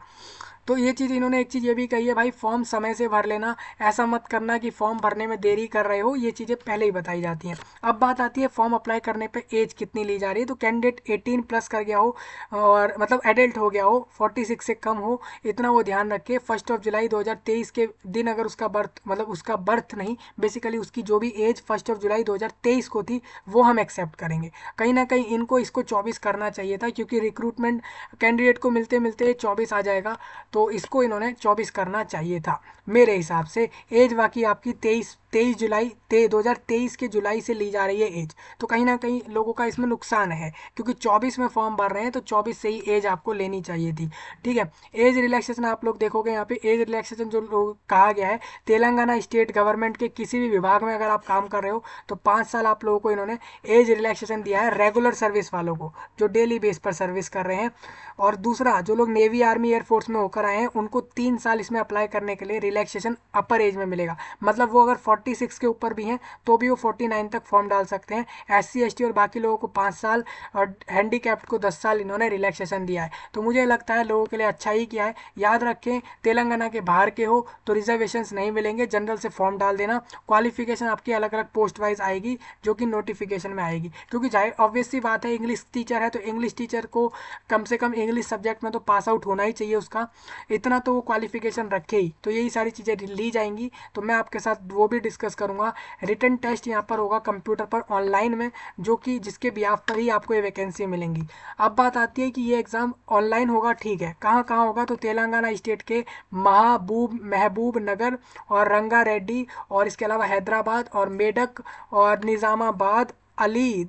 तो ये चीज़ इन्होंने एक चीज़ ये भी कही है भाई, फॉर्म समय से भर लेना, ऐसा मत करना कि फॉर्म भरने में देरी कर रहे हो, ये चीज़ें पहले ही बताई जाती हैं। अब बात आती है फॉर्म अप्लाई करने पे एज कितनी ली जा रही है। तो कैंडिडेट 18+ कर गया हो और मतलब एडल्ट हो गया हो, 46 से कम हो, इतना वो ध्यान रखे। 1 जुलाई 2023 के दिन अगर उसका बर्थ, मतलब उसका बर्थ नहीं, बेसिकली उसकी जो भी एज 1 जुलाई 2023 को थी वो हम एक्सेप्ट करेंगे। कहीं ना कहीं इनको इसको 24 करना चाहिए था, क्योंकि रिक्रूटमेंट कैंडिडेट को मिलते मिलते 24 आ जाएगा, तो इसको इन्होंने 24 करना चाहिए था मेरे हिसाब से। एज बाकी आपकी 23 जुलाई 2023 के जुलाई से ली जा रही है एज, तो कहीं ना कहीं लोगों का इसमें नुकसान है, क्योंकि 24 में फॉर्म भर रहे हैं तो 24 से ही एज आपको लेनी चाहिए थी, ठीक है। एज रिलैक्सेशन आप लोग देखोगे यहाँ पे, एज रिलैक्सेशन जो कहा गया है, तेलंगाना स्टेट गवर्नमेंट के किसी भी विभाग में अगर आप काम कर रहे हो तो 5 साल आप लोगों को इन्होंने एज रिलैक्सेशन दिया है, रेगुलर सर्विस वालों को जो डेली बेस पर सर्विस कर रहे हैं। और दूसरा, जो लोग नेवी, आर्मी, एयरफोर्स में होकर आए हैं उनको 3 साल इसमें अप्लाई करने के लिए रिलैक्सेशन अपर एज में मिलेगा। मतलब वो अगर 46 के ऊपर भी हैं तो भी वो 49 तक फॉर्म डाल सकते हैं। SC ST और बाकी लोगों को 5 साल और हैंडीकैप्ड को 10 साल इन्होंने रिलैक्सेशन दिया है। तो मुझे लगता है लोगों के लिए अच्छा ही किया है। याद रखें, तेलंगाना के बाहर के हो तो रिजर्वेशंस नहीं मिलेंगे, जनरल से फॉर्म डाल देना। क्वालिफिकेशन आपकी अलग अलग पोस्ट वाइज आएगी जो कि नोटिफिकेशन में आएगी, क्योंकि जाहिर ऑब्वियस सी बात है, इंग्लिश टीचर है तो इंग्लिश टीचर को कम से कम इंग्लिश सब्जेक्ट में तो पास आउट होना ही चाहिए उसका। इतना तो वो क्वालिफिकेशन रखे ही, तो यही सारी चीज़ें ली जाएंगी। तो मैं आपके साथ वो भी डिस्कस करूँगा। रिटन टेस्ट यहाँ पर होगा कंप्यूटर पर ऑनलाइन में, जो कि जिसके बिहाफ पर ही आपको ये वैकेंसी मिलेंगी। अब बात आती है कि ये एग्ज़ाम ऑनलाइन होगा, ठीक है, कहाँ कहाँ होगा, तो तेलंगाना स्टेट के महबूब नगर और रंगारेड्डी, और इसके अलावा हैदराबाद और मेडक और निज़ामाबाद, अली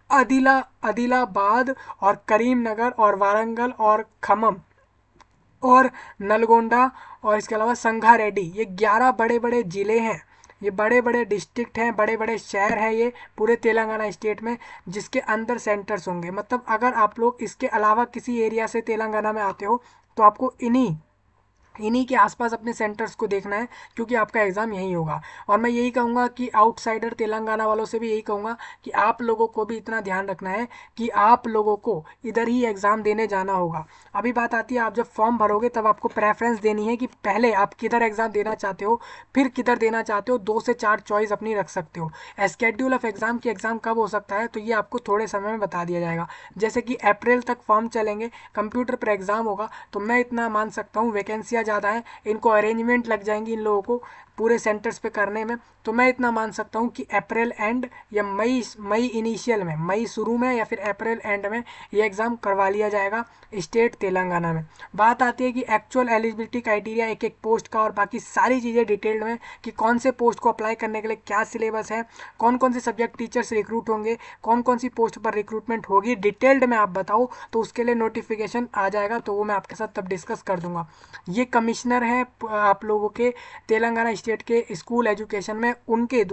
आदिलाबाद और करीम नगर और वारंगल और खम्मम और नलगोंडा और इसके अलावा संगारेड्डी, ये 11 बड़े बड़े ज़िले हैं, ये बड़े बड़े डिस्ट्रिक्ट हैं, बड़े बड़े शहर हैं ये पूरे तेलंगाना स्टेट में, जिसके अंदर सेंटर्स होंगे। मतलब अगर आप लोग इसके अलावा किसी एरिया से तेलंगाना में आते हो तो आपको इन्हीं के आसपास अपने सेंटर्स को देखना है, क्योंकि आपका एग्ज़ाम यहीं होगा। और मैं यही कहूँगा कि आउटसाइडर तेलंगाना वालों से भी यही कहूँगा कि आप लोगों को भी इतना ध्यान रखना है कि आप लोगों को इधर ही एग्ज़ाम देने जाना होगा। अभी बात आती है, आप जब फॉर्म भरोगे तब आपको प्रेफरेंस देनी है कि पहले आप किधर एग्ज़ाम देना चाहते हो, फिर किधर देना चाहते हो, 2 से 4 चॉइस अपनी रख सकते हो। स्केड्यूल ऑफ एग्ज़ाम की एग्ज़ाम कब हो सकता है, तो ये आपको थोड़े समय में बता दिया जाएगा। जैसे कि अप्रैल तक फॉर्म चलेंगे, कंप्यूटर पर एग्ज़ाम होगा, तो मैं इतना मान सकता हूँ वैकेंसियाँ ज़्यादा हैं, इनको अरेंजमेंट लग जाएंगी इन लोगों को पूरे सेंटर्स पे करने में, तो मैं इतना मान सकता हूँ कि अप्रैल एंड या मई इनिशियल में, मई शुरू में या फिर अप्रैल एंड में ये एग्ज़ाम करवा लिया जाएगा स्टेट तेलंगाना में। बात आती है कि एक्चुअल एलिजिबिलिटी क्राइटेरिया एक एक पोस्ट का और बाकी सारी चीज़ें डिटेल्ड में, कि कौन से पोस्ट को अप्लाई करने के लिए क्या सिलेबस है, कौन कौन से सब्जेक्ट टीचर्स रिक्रूट होंगे, कौन कौन सी पोस्ट पर रिक्रूटमेंट होगी, डिटेल्ड में आप बताओ, तो उसके लिए नोटिफिकेशन आ जाएगा, तो वो मैं आपके साथ तब डिस्कस कर दूंगा। ये कमिश्नर हैं आप लोगों के तेलंगाना स्टेट के स्कूल एजुकेशन में, उनके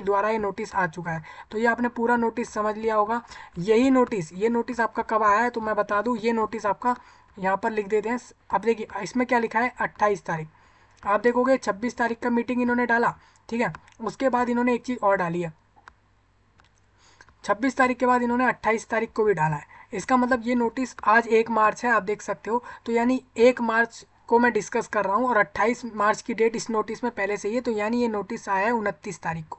द्वारा ये नोटिस आ चुका है। तो ये आपने पूरा नोटिस समझ लिया होगा। ये नोटिस आपका कब आया है, तो मैं बता दूं, ये नोटिस आपका यहाँ पर लिख देते हैं। अब देखिए इसमें क्या लिखा है, 28 तारीख, आप देखोगे 26 तारीख का मीटिंग इन्होंने डाला, ठीक है। उसके बाद इन्होंने एक चीज़ और डाली है, 26 तारीख के बाद इन्होंने 28 तारीख को भी डाला है। इसका मतलब ये नोटिस आज 1 मार्च है, आप देख सकते हो, तो यानी 1 मार्च को मैं डिस्कस कर रहा हूँ और 28 मार्च की डेट इस नोटिस में पहले से ही है, तो यानी ये नोटिस आया है 29 तारीख को,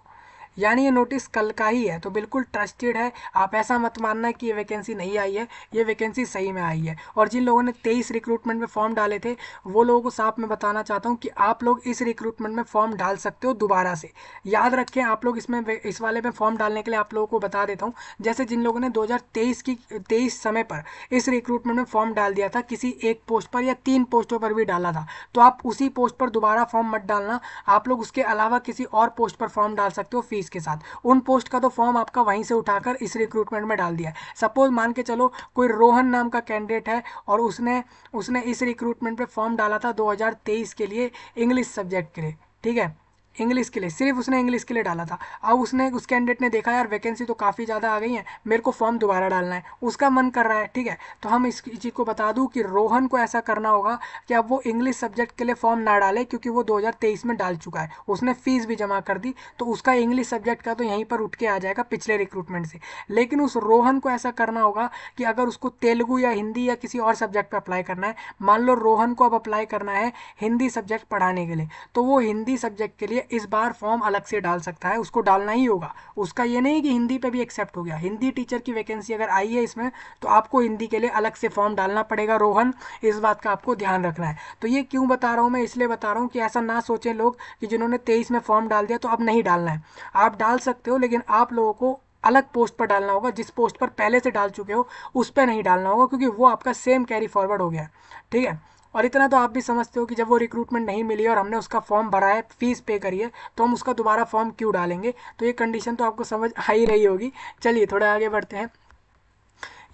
यानी ये नोटिस कल का ही है, तो बिल्कुल ट्रस्टेड है। आप ऐसा मत मानना कि ये वैकेंसी नहीं आई है, ये वैकेंसी सही में आई है। और जिन लोगों ने 23 रिक्रूटमेंट में फॉर्म डाले थे, वो लोगों को साफ मैं बताना चाहता हूँ कि आप लोग इस रिक्रूटमेंट में फॉर्म डाल सकते हो दोबारा से। याद रखें, आप लोग इस वाले में फॉर्म डालने के लिए आप लोगों को बता देता हूँ, जैसे जिन लोगों ने 2023 समय पर इस रिक्रूटमेंट में फॉर्म डाल दिया था, किसी एक पोस्ट पर या 3 पोस्टों पर भी डाला था, तो आप उसी पोस्ट पर दोबारा फॉर्म मत डालना। आप लोग उसके अलावा किसी और पोस्ट पर फॉर्म डाल सकते हो फीस के साथ। उन पोस्ट का तो फॉर्म आपका वहीं से उठाकर इस रिक्रूटमेंट में डाल दिया है। सपोज मान के चलो कोई रोहन नाम का कैंडिडेट है और उसने उसने इस रिक्रूटमेंट पे फॉर्म डाला था 2023 के लिए इंग्लिश सब्जेक्ट के लिए, ठीक है, इंग्लिश के लिए, सिर्फ उसने इंग्लिश के लिए डाला था। अब उस कैंडिडेट ने देखा यार वैकेंसी तो काफ़ी ज़्यादा आ गई है, मेरे को फॉर्म दोबारा डालना है, उसका मन कर रहा है, ठीक है, तो हम इस चीज़ को बता दूं कि रोहन को ऐसा करना होगा कि अब वो इंग्लिश सब्जेक्ट के लिए फॉर्म ना डाले, क्योंकि वो 2023 में डाल चुका है, उसने फीस भी जमा कर दी, तो उसका इंग्लिश सब्जेक्ट का तो यहीं पर उठ के आ जाएगा पिछले रिक्रूटमेंट से। लेकिन उस रोहन को ऐसा करना होगा कि अगर उसको तेलुगु या हिंदी या किसी और सब्जेक्ट पर अप्लाई करना है, मान लो रोहन को अब अप्लाई करना है हिंदी सब्जेक्ट पढ़ाने के लिए, तो वो हिंदी सब्जेक्ट के लिए इस बार फॉर्म अलग से डाल सकता है, उसको डालना ही होगा। उसका ये नहीं कि हिंदी पे भी एक्सेप्ट हो गया, हिंदी टीचर की वैकेंसी अगर आई है इसमें, तो आपको हिंदी के लिए अलग से फॉर्म डालना पड़ेगा रोहन, इस बात का आपको ध्यान रखना है। तो ये क्यों बता रहा हूँ मैं, इसलिए बता रहा हूँ कि ऐसा ना सोचें लोग कि जिन्होंने 23 में फॉर्म डाल दिया तो अब नहीं डालना है। आप डाल सकते हो, लेकिन आप लोगों को अलग पोस्ट पर डालना होगा, जिस पोस्ट पर पहले से डाल चुके हो उस पर नहीं डालना होगा, क्योंकि वो आपका सेम कैरी फॉरवर्ड हो गया, ठीक है। और इतना तो आप भी समझते हो कि जब वो रिक्रूटमेंट नहीं मिली और हमने उसका फॉर्म भरा है, फीस पे करी है, तो हम उसका दोबारा फॉर्म क्यों डालेंगे। तो ये कंडीशन तो आपको समझ आ ही रही होगी। चलिए थोड़ा आगे बढ़ते हैं।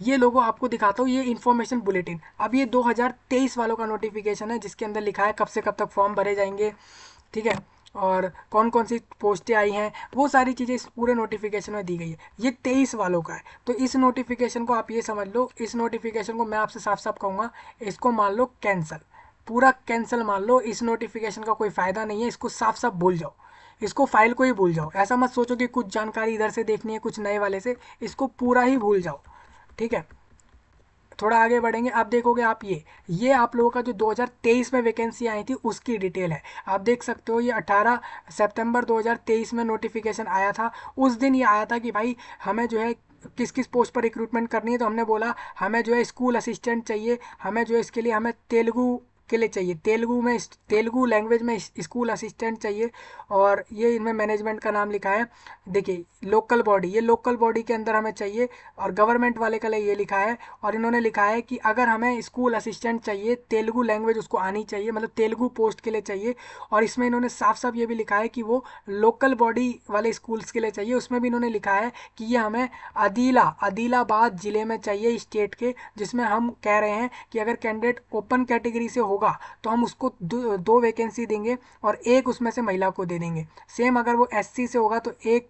ये लोगो आपको दिखाता हूँ, ये इन्फॉर्मेशन बुलेटिन, अब ये 2023 वालों का नोटिफिकेशन है, जिसके अंदर लिखा है कब से कब तक फॉर्म भरे जाएंगे, ठीक है, और कौन कौन सी पोस्टें आई हैं, वो सारी चीज़ें इस पूरे नोटिफिकेशन में दी गई है। ये 23 वालों का है, तो इस नोटिफिकेशन को आप ये समझ लो, इस नोटिफिकेशन को मैं आपसे साफ साफ कहूँगा, इसको मान लो कैंसिल, पूरा कैंसिल मान लो। इस नोटिफिकेशन का कोई फ़ायदा नहीं है, इसको साफ साफ भूल जाओ, इसको फाइल को ही भूल जाओ। ऐसा मत सोचो कि कुछ जानकारी इधर से देखनी है कुछ नए वाले से, इसको पूरा ही भूल जाओ, ठीक है। थोड़ा आगे बढ़ेंगे, आप देखोगे आप ये आप लोगों का जो 2023 में वैकेंसी आई थी उसकी डिटेल है। आप देख सकते हो ये 18 सितंबर 2023 में नोटिफिकेशन आया था। उस दिन ये आया था कि भाई हमें जो है किस किस पोस्ट पर रिक्रूटमेंट करनी है, तो हमने बोला हमें जो है स्कूल असिस्टेंट चाहिए, हमें जो है इसके लिए हमें तेलुगु के लिए चाहिए, तेलुगु लैंग्वेज में स्कूल असिस्टेंट चाहिए। और ये इनमें मैनेजमेंट का नाम लिखा है, देखिए लोकल बॉडी, ये लोकल बॉडी के अंदर हमें चाहिए। और गवर्नमेंट वाले के लिए ये लिखा है, और इन्होंने लिखा है कि अगर हमें स्कूल असिस्टेंट चाहिए, तेलुगु लैंग्वेज उसको आनी चाहिए, मतलब तेलुगु पोस्ट के लिए चाहिए। और इसमें इन्होंने साफ साफ ये भी लिखा है कि वो लोकल बॉडी वाले स्कूल्स के लिए चाहिए। उसमें भी इन्होंने लिखा है कि ये हमें आदिलाबाद ज़िले में चाहिए स्टेट के, जिसमें हम कह रहे हैं कि अगर कैंडिडेट ओपन कैटेगरी से होगा तो हम उसको दो वैकेंसी देंगे और एक उसमें से महिला को दे देंगे। सेम अगर वो एससी से होगा तो एक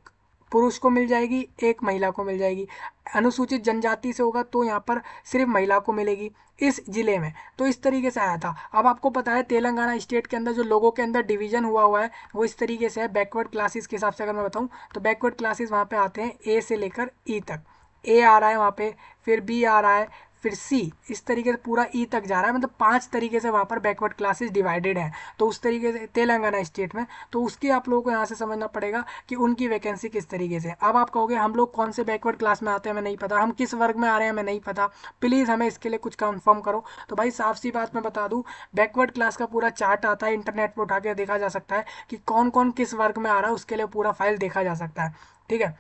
पुरुष को मिल जाएगी, एक महिला को मिल जाएगी। अनुसूचित जनजाति से होगा तो यहाँ पर सिर्फ महिला को मिलेगी इस जिले में। तो इस तरीके से आया था। अब आपको पता है तेलंगाना स्टेट के अंदर जो लोगों के अंदर डिवीजन हुआ है वो इस तरीके से है, बैकवर्ड क्लासेस के हिसाब से अगर मैं बताऊँ तो बैकवर्ड क्लासेस वहाँ पे आते हैं ए से लेकर ई तक। ए आ रहा है वहाँ पे, फिर बी आ रहा है, फिर सी, इस तरीके से पूरा ई तक जा रहा है, मतलब 5 तरीके से वहाँ पर बैकवर्ड क्लासेस डिवाइडेड हैं। तो उस तरीके से तेलंगाना स्टेट में, तो उसकी आप लोगों को यहाँ से समझना पड़ेगा कि उनकी वैकेंसी किस तरीके से। अब आप कहोगे हम लोग कौन से बैकवर्ड क्लास में आते हैं, हमें नहीं पता, हम किस वर्ग में आ रहे हैं हमें नहीं पता, प्लीज़ हमें इसके लिए कुछ कंफर्म करो। तो भाई साफ सी बात मैं बता दूँ, बैकवर्ड क्लास का पूरा चार्ट आता है, इंटरनेट पर उठा के देखा जा सकता है कि कौन कौन किस वर्ग में आ रहा है, उसके लिए पूरा फाइल देखा जा सकता है। ठीक है,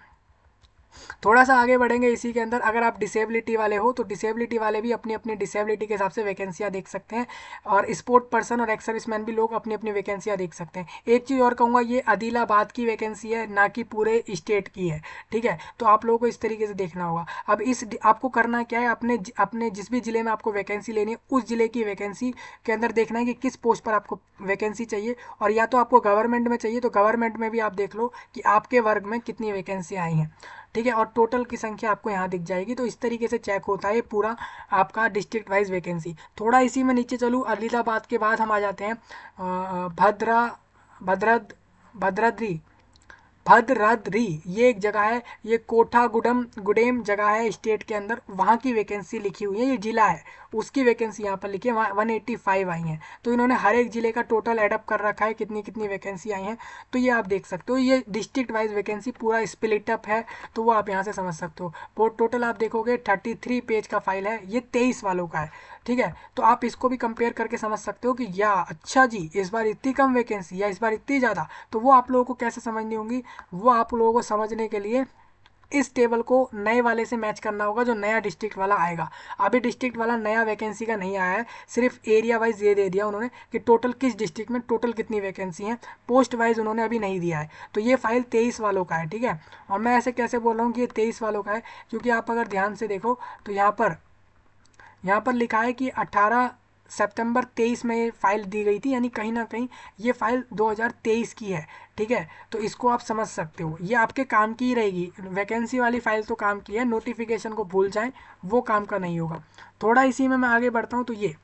थोड़ा सा आगे बढ़ेंगे इसी के अंदर। अगर आप डिसेबिलिटी वाले हो तो डिसेबिलिटी वाले भी अपनी अपनी डिसेबिलिटी के हिसाब से वैकेंसियाँ देख सकते हैं, और स्पोर्ट पर्सन और एक्स सर्विसमैन भी लोग अपनी अपनी वैकेंसियाँ देख सकते हैं। एक चीज़ और कहूँगा, ये आदिलाबाद की वैकेंसी है, ना कि पूरे स्टेट की है। ठीक है, तो आप लोगों को इस तरीके से देखना होगा। अब इस आपको करना क्या है, अपने जिस भी ज़िले में आपको वैकेंसी लेनी है उस ज़िले की वैकेंसी के अंदर देखना है कि किस पोस्ट पर आपको वैकेंसी चाहिए। और या तो आपको गवर्नमेंट में चाहिए तो गवर्नमेंट में भी आप देख लो कि आपके वर्ग में कितनी वैकेंसी आई हैं। ठीक है, और टोटल की संख्या आपको यहाँ दिख जाएगी। तो इस तरीके से चेक होता है पूरा आपका डिस्ट्रिक्ट वाइज वैकेंसी। थोड़ा इसी में नीचे चलूँ, आदिलाबाद के बाद हम आ जाते हैं भद्रद भद्रद्री भद्रद्री, ये एक जगह है, ये गुडेम जगह है स्टेट के अंदर, वहाँ की वैकेंसी लिखी हुई है, ये जिला है उसकी वैकेंसी यहाँ पर लिखी है, वहाँ 185 आई हैं। तो इन्होंने हर एक जिले का टोटल एडअप कर रखा है कितनी कितनी वैकेंसी आई हैं, तो ये आप देख सकते हो। ये डिस्ट्रिक्ट वाइज वैकेंसी पूरा स्प्लिट अप है, तो वो आप यहाँ से समझ सकते हो। वो टोटल आप देखोगे 33 पेज का फाइल है, ये 23 वालों का है। ठीक है, तो आप इसको भी कंपेयर करके समझ सकते हो कि या अच्छा जी इस बार इतनी कम वैकेंसी या इस बार इतनी ज़्यादा। तो वो आप लोगों को कैसे समझनी होंगी, वो आप लोगों को समझने के लिए इस टेबल को नए वाले से मैच करना होगा जो नया डिस्ट्रिक्ट वाला आएगा। अभी डिस्ट्रिक्ट वाला नया वैकेंसी का नहीं आया है, सिर्फ एरिया वाइज ये दे दिया उन्होंने कि टोटल किस डिस्ट्रिक्ट में टोटल कितनी वैकेंसी हैं, पोस्ट वाइज उन्होंने अभी नहीं दिया है। तो ये फाइल 23 वालों का है। ठीक है, और मैं ऐसे कैसे बोल रहा हूँ कि ये 23 वालों का है, क्योंकि आप अगर ध्यान से देखो तो यहाँ पर लिखा है कि 18 सितंबर 23 में ये फाइल दी गई थी, यानी कहीं ना कहीं ये फाइल 2023 की है। ठीक है, तो इसको आप समझ सकते हो, ये आपके काम की ही रहेगी। वैकेंसी वाली फाइल तो काम की है, नोटिफिकेशन को भूल जाएं, वो काम का नहीं होगा। थोड़ा इसी में मैं आगे बढ़ता हूँ, तो ये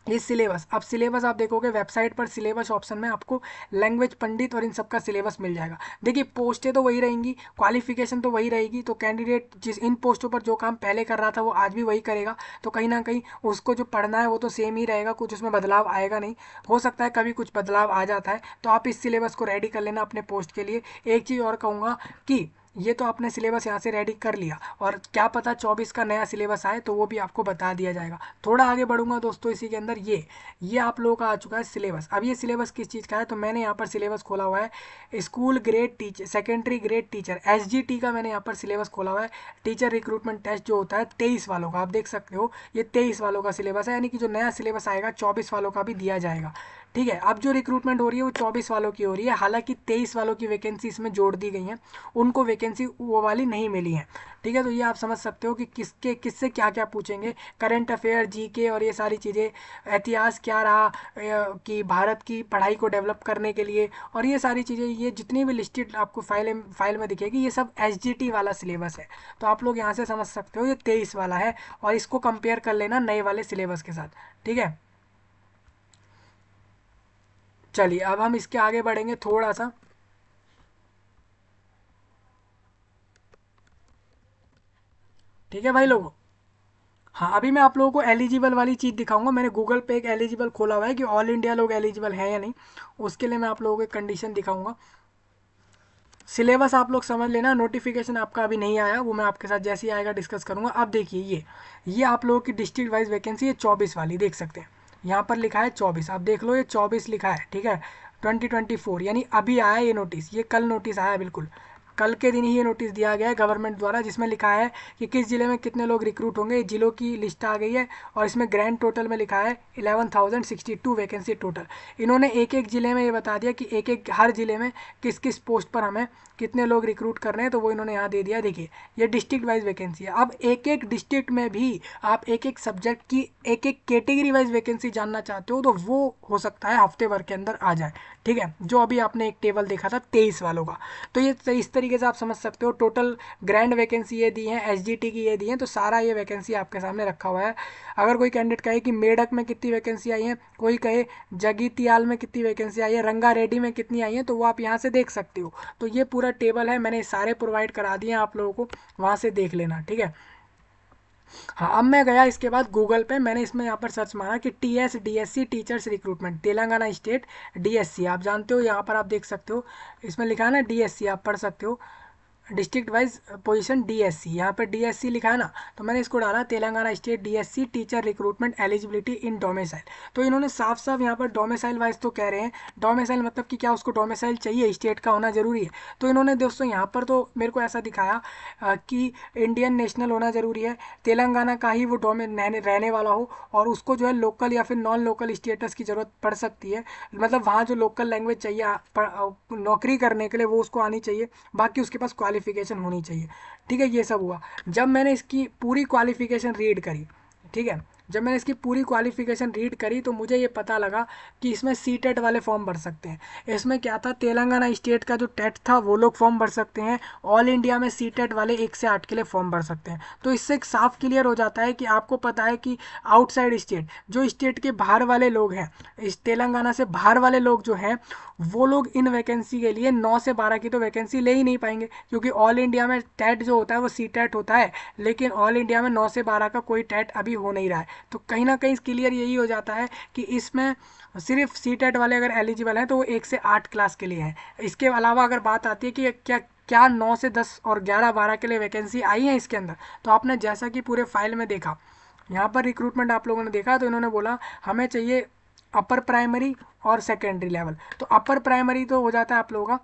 सिलेबस, अब सिलेबस आप देखोगे वेबसाइट पर सिलेबस ऑप्शन में आपको लैंग्वेज पंडित और इन सब का सिलेबस मिल जाएगा। देखिए पोस्टें तो वही रहेंगी, क्वालिफिकेशन तो वही रहेगी, तो कैंडिडेट जिस इन पोस्टों पर जो काम पहले कर रहा था वो आज भी वही करेगा। तो कहीं ना कहीं उसको जो पढ़ना है वो तो सेम ही रहेगा, कुछ उसमें बदलाव आएगा नहीं। हो सकता है कभी कुछ बदलाव आ जाता है, तो आप इस सिलेबस को रेडी कर लेना अपने पोस्ट के लिए। एक चीज़ और कहूँगा कि ये तो आपने सिलेबस यहाँ से रेडी कर लिया, और क्या पता 24 का नया सिलेबस आए तो वो भी आपको बता दिया जाएगा। थोड़ा आगे बढ़ूंगा दोस्तों, इसी के अंदर ये आप लोगों का आ चुका है सिलेबस। अब ये सिलेबस किस चीज़ का है, तो मैंने यहाँ पर सिलेबस खोला हुआ है school grade teacher, secondary grade teacher SGT का मैंने यहाँ पर सिलेबस खोला हुआ है। टीचर रिक्रूटमेंट टेस्ट जो होता है 23 वालों का, आप देख सकते हो ये 23 वालों का सिलेबस है, यानी कि जो नया सिलेबस आएगा 24 वालों का भी दिया जाएगा। ठीक है, अब जो रिक्रूटमेंट हो रही है वो 24 वालों की हो रही है, हालांकि 23 वालों की वैकेंसी इसमें जोड़ दी गई हैं, उनको वैकेंसी वो वाली नहीं मिली है। ठीक है, तो ये आप समझ सकते हो कि किससे क्या क्या पूछेंगे, करंट अफेयर, जीके और ये सारी चीज़ें, इतिहास क्या रहा कि भारत की पढ़ाई को डेवलप करने के लिए, और ये सारी चीज़ें, ये जितनी भी लिस्टेड आपको फाइल में दिखेगी ये सब SGT वाला सिलेबस है। तो आप लोग यहाँ से समझ सकते हो ये 23 वाला है, और इसको कंपेयर कर लेना नए वाले सिलेबस के साथ। ठीक है, चलिए अब हम इसके आगे बढ़ेंगे थोड़ा सा। ठीक है भाई लोगों, हाँ अभी मैं आप लोगों को एलिजिबल वाली चीज़ दिखाऊंगा। मैंने गूगल पे एक एलिजिबल खोला हुआ है कि ऑल इंडिया लोग एलिजिबल हैं या नहीं, उसके लिए मैं आप लोगों को एक कंडीशन दिखाऊंगा। सिलेबस आप लोग समझ लेना, नोटिफिकेशन आपका अभी नहीं आया, वो मैं आपके साथ जैसे ही आएगा डिस्कस करूंगा। अब देखिए ये आप लोगों की डिस्ट्रिक्ट वाइज वैकेंसी है 24 वाली, देख सकते हैं यहाँ पर लिखा है 24, आप देख लो ये 24 लिखा है, ठीक है 2024, यानी अभी आया ये नोटिस, ये कल नोटिस आया, बिल्कुल कल के दिन ही ये नोटिस दिया गया है गवर्नमेंट द्वारा, जिसमें लिखा है कि किस जिले में कितने लोग रिक्रूट होंगे, जिलों की लिस्ट आ गई है और इसमें ग्रैंड टोटल में लिखा है 11,062 वैकेंसी टोटल। इन्होंने एक एक जिले में ये बता दिया कि एक एक हर जिले में किस किस पोस्ट पर हमें कितने लोग रिक्रूट कर रहे हैं, तो वो इन्होंने यहाँ दे दिया। देखिए ये डिस्ट्रिक्ट वाइज वैकेंसी है। अब एक एक डिस्ट्रिक्ट में भी आप एक एक सब्जेक्ट की एक एक कैटेगरी वाइज वैकेंसी जानना चाहते हो तो वो हो सकता है हफ्ते भर के अंदर आ जाए, ठीक है, जो अभी आपने एक टेबल देखा था 23 वालों का। तो ये इस तरीके से आप समझ सकते हो, टोटल ग्रैंड वैकेंसी ये दी है, एसजीटी की ये दी है, तो सारा ये वैकेंसी आपके सामने रखा हुआ है। अगर कोई कैंडिडेट कहे कि मेडक में कितनी वैकेंसी आई है, कोई कहे जगीतियाल में कितनी वैकेंसी आई है, रंगारेड्डी में कितनी आई है, तो वो आप यहाँ से देख सकते हो। तो ये पूरा टेबल है, मैंने सारे प्रोवाइड करा दिए हैं आप लोगों को, वहाँ से देख लेना, ठीक है। हाँ, अब मैं गया इसके बाद गूगल पे, मैंने इसमें यहाँ पर सर्च मारा कि TS DSC teachers recruitment Telangana state DSC, आप जानते हो यहाँ पर आप देख सकते हो, इसमें लिखा है ना डीएससी, आप पढ़ सकते हो डिस्ट्रिक्ट वाइज पोजीशन डीएससी, यहाँ पे डीएससी लिखा है ना, तो मैंने इसको डाला Telangana state DSC teacher recruitment eligibility in domicile. तो इन्होंने साफ साफ यहाँ पर डोमिसाइल वाइज तो कह रहे हैं, डोमिसाइल मतलब कि क्या उसको डोमिसाइल चाहिए, स्टेट का होना जरूरी है। तो इन्होंने दोस्तों यहाँ पर तो मेरे को ऐसा दिखाया कि इंडियन नेशनल होना जरूरी है, तेलंगाना का ही वो रहने वाला हो, और उसको जो है लोकल या फिर नॉन लोकल स्टेटस की ज़रूरत पड़ सकती है, मतलब वहाँ जो लोकल लैंग्वेज चाहिए नौकरी करने के लिए वो उसको आनी चाहिए, बाकी उसके पास क्वालिफिकेशन होनी चाहिए, ठीक है। ये सब हुआ, जब मैंने इसकी पूरी क्वालिफिकेशन रीड करी, ठीक है, जब मैंने इसकी पूरी क्वालिफिकेशन रीड करी तो मुझे ये पता लगा कि इसमें सी टेट वाले फॉर्म भर सकते हैं। इसमें क्या था, तेलंगाना स्टेट का जो टेट था वो लोग फॉर्म भर सकते हैं, ऑल इंडिया में सी टेट वाले 1 से 8 के लिए फॉर्म भर सकते हैं। तो इससे एक साफ क्लियर हो जाता है कि आपको पता है कि आउटसाइड स्टेट, जो स्टेट के बाहर वाले लोग हैं, इस तेलंगाना से बाहर वाले लोग जो हैं, वो लोग इन वैकेंसी के लिए 9 से 12 की तो वैकेंसी ले ही नहीं पाएंगे, क्योंकि ऑल इंडिया में टेट जो होता है वो सी टेट होता है, लेकिन ऑल इंडिया में 9 से 12 का कोई टेट अभी हो नहीं रहा है। तो कहीं ना कहीं क्लियर यही हो जाता है कि इसमें सिर्फ सी टेट वाले अगर एलिजिबल हैं तो वो 1 से 8 क्लास के लिए हैं। इसके अलावा अगर बात आती है कि क्या क्या 9 से 10 और 11-12 के लिए वैकेंसी आई है इसके अंदर, तो आपने जैसा कि पूरे फाइल में देखा, यहाँ पर रिक्रूटमेंट आप लोगों ने देखा, तो इन्होंने बोला हमें चाहिए अपर प्राइमरी और सेकेंडरी लेवल। तो अपर प्राइमरी तो हो जाता है आप लोगों का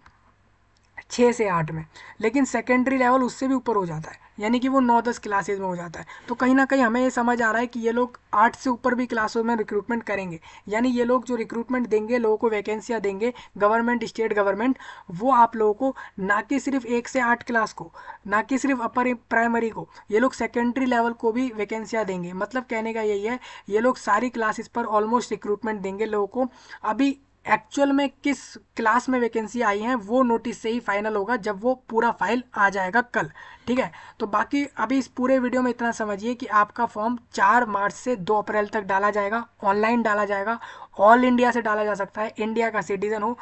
6 से 8 में, लेकिन सेकेंडरी लेवल उससे भी ऊपर हो जाता है, यानी कि वो 9-10 क्लासेज में हो जाता है। तो कहीं ना कहीं हमें ये समझ आ रहा है कि ये लोग 8 से ऊपर भी क्लासों में रिक्रूटमेंट करेंगे, यानी ये लोग जो रिक्रूटमेंट देंगे, लोगों को वैकेंसियाँ देंगे, गवर्नमेंट स्टेट गवर्नमेंट, वो आप लोगों को ना कि सिर्फ 1 से 8 क्लास को, ना कि सिर्फ अपर प्राइमरी को, ये लोग सेकेंडरी लेवल को भी वैकेंसियाँ देंगे। मतलब कहने का यही है, ये लोग सारी क्लासेस पर ऑलमोस्ट रिक्रूटमेंट देंगे लोगों को। अभी एक्चुअल में किस क्लास में वैकेंसी आई है वो नोटिस से ही फाइनल होगा, जब वो पूरा फाइल आ जाएगा कल, ठीक है। तो बाकी अभी इस पूरे वीडियो में इतना समझिए कि आपका फॉर्म 4 मार्च से 2 अप्रैल तक डाला जाएगा, ऑनलाइन डाला जाएगा, ऑल इंडिया से डाला जा सकता है, इंडिया का सिटीजन हो,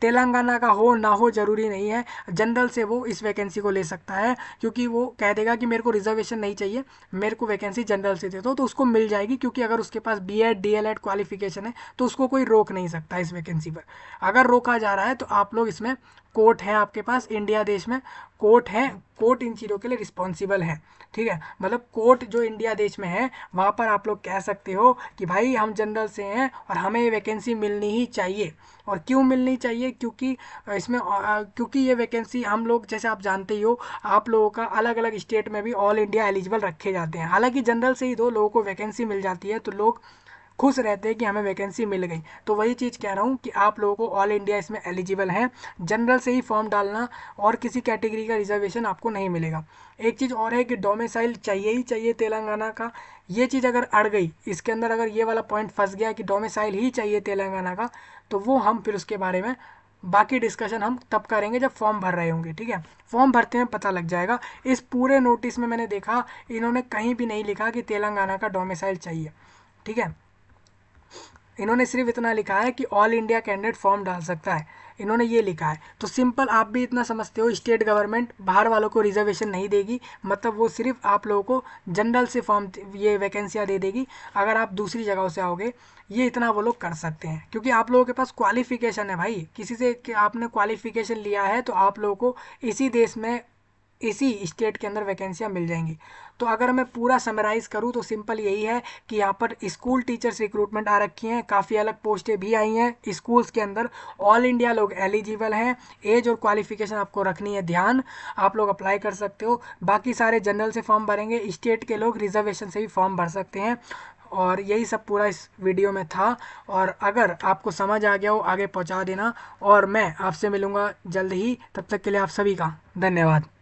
तेलंगाना का हो ना हो जरूरी नहीं है, जनरल से वो इस वैकेंसी को ले सकता है, क्योंकि वो कह देगा कि मेरे को रिजर्वेशन नहीं चाहिए, मेरे को वैकेंसी जनरल से दे दो, तो उसको मिल जाएगी, क्योंकि अगर उसके पास बीएड डीएलएड क्वालिफिकेशन है तो उसको कोई रोक नहीं सकता इस वैकेंसी पर। अगर रोका जा रहा है तो आप लोग इसमें, कोर्ट है आपके पास, इंडिया देश में कोर्ट है, कोर्ट इन चीज़ों के लिए रिस्पॉन्सिबल है, ठीक है। मतलब कोर्ट जो इंडिया देश में है वहाँ पर आप लोग कह सकते हो कि भाई हम जनरल से हैं और हमें ये वैकेंसी मिलनी ही चाहिए। और क्यों मिलनी चाहिए, क्योंकि इसमें क्योंकि ये वैकेंसी हम लोग, जैसे आप जानते ही हो, आप लोगों का अलग अलग स्टेट में भी ऑल इंडिया एलिजिबल रखे जाते हैं, हालांकि जनरल से ही दो लोगों को वैकेंसी मिल जाती है तो लोग खुश रहते हैं कि हमें वैकेंसी मिल गई। तो वही चीज़ कह रहा हूँ कि आप लोगों को ऑल इंडिया इसमें एलिजिबल हैं, जनरल से ही फॉर्म डालना, और किसी कैटेगरी का रिजर्वेशन आपको नहीं मिलेगा। एक चीज़ और है कि डोमिसाइल चाहिए ही चाहिए तेलंगाना का, ये चीज़ अगर अड़ गई इसके अंदर, अगर ये वाला पॉइंट फंस गया कि डोमिसाइल ही चाहिए तेलंगाना का, तो वो हम फिर उसके बारे में बाकी डिस्कशन हम तब करेंगे जब फॉर्म भर रहे होंगे, ठीक है। फॉर्म भरते में पता लग जाएगा। इस पूरे नोटिस में मैंने देखा इन्होंने कहीं भी नहीं लिखा कि तेलंगाना का डोमिसाइल चाहिए, ठीक है। इन्होंने सिर्फ इतना लिखा है कि ऑल इंडिया कैंडिडेट फॉर्म डाल सकता है, इन्होंने ये लिखा है। तो सिंपल आप भी इतना समझते हो, स्टेट गवर्नमेंट बाहर वालों को रिजर्वेशन नहीं देगी, मतलब वो सिर्फ आप लोगों को जनरल से फॉर्म ये वैकेंसियाँ दे देगी अगर आप दूसरी जगहों से आओगे। ये इतना वो लोग कर सकते हैं क्योंकि आप लोगों के पास क्वालिफिकेशन है भाई, किसी से कि आपने क्वालिफिकेशन लिया है तो आप लोगों को इसी देश में इसी स्टेट के अंदर वैकेंसियाँ मिल जाएंगी। तो अगर मैं पूरा समराइज़ करूँ तो सिंपल यही है कि यहाँ पर स्कूल टीचर्स रिक्रूटमेंट आ रखी हैं, काफ़ी अलग पोस्टें भी आई हैं स्कूल्स के अंदर। ऑल इंडिया लोग एलिजिबल हैं, एज और क्वालिफिकेशन आपको रखनी है ध्यान, आप लोग अप्लाई कर सकते हो। बाकी सारे जनरल से फॉर्म भरेंगे, स्टेट के लोग रिजर्वेशन से भी फॉर्म भर सकते हैं। और यही सब पूरा इस वीडियो में था, और अगर आपको समझ आ गया हो आगे पहुंचा देना, और मैं आपसे मिलूंगा जल्द ही। तब तक के लिए आप सभी का धन्यवाद।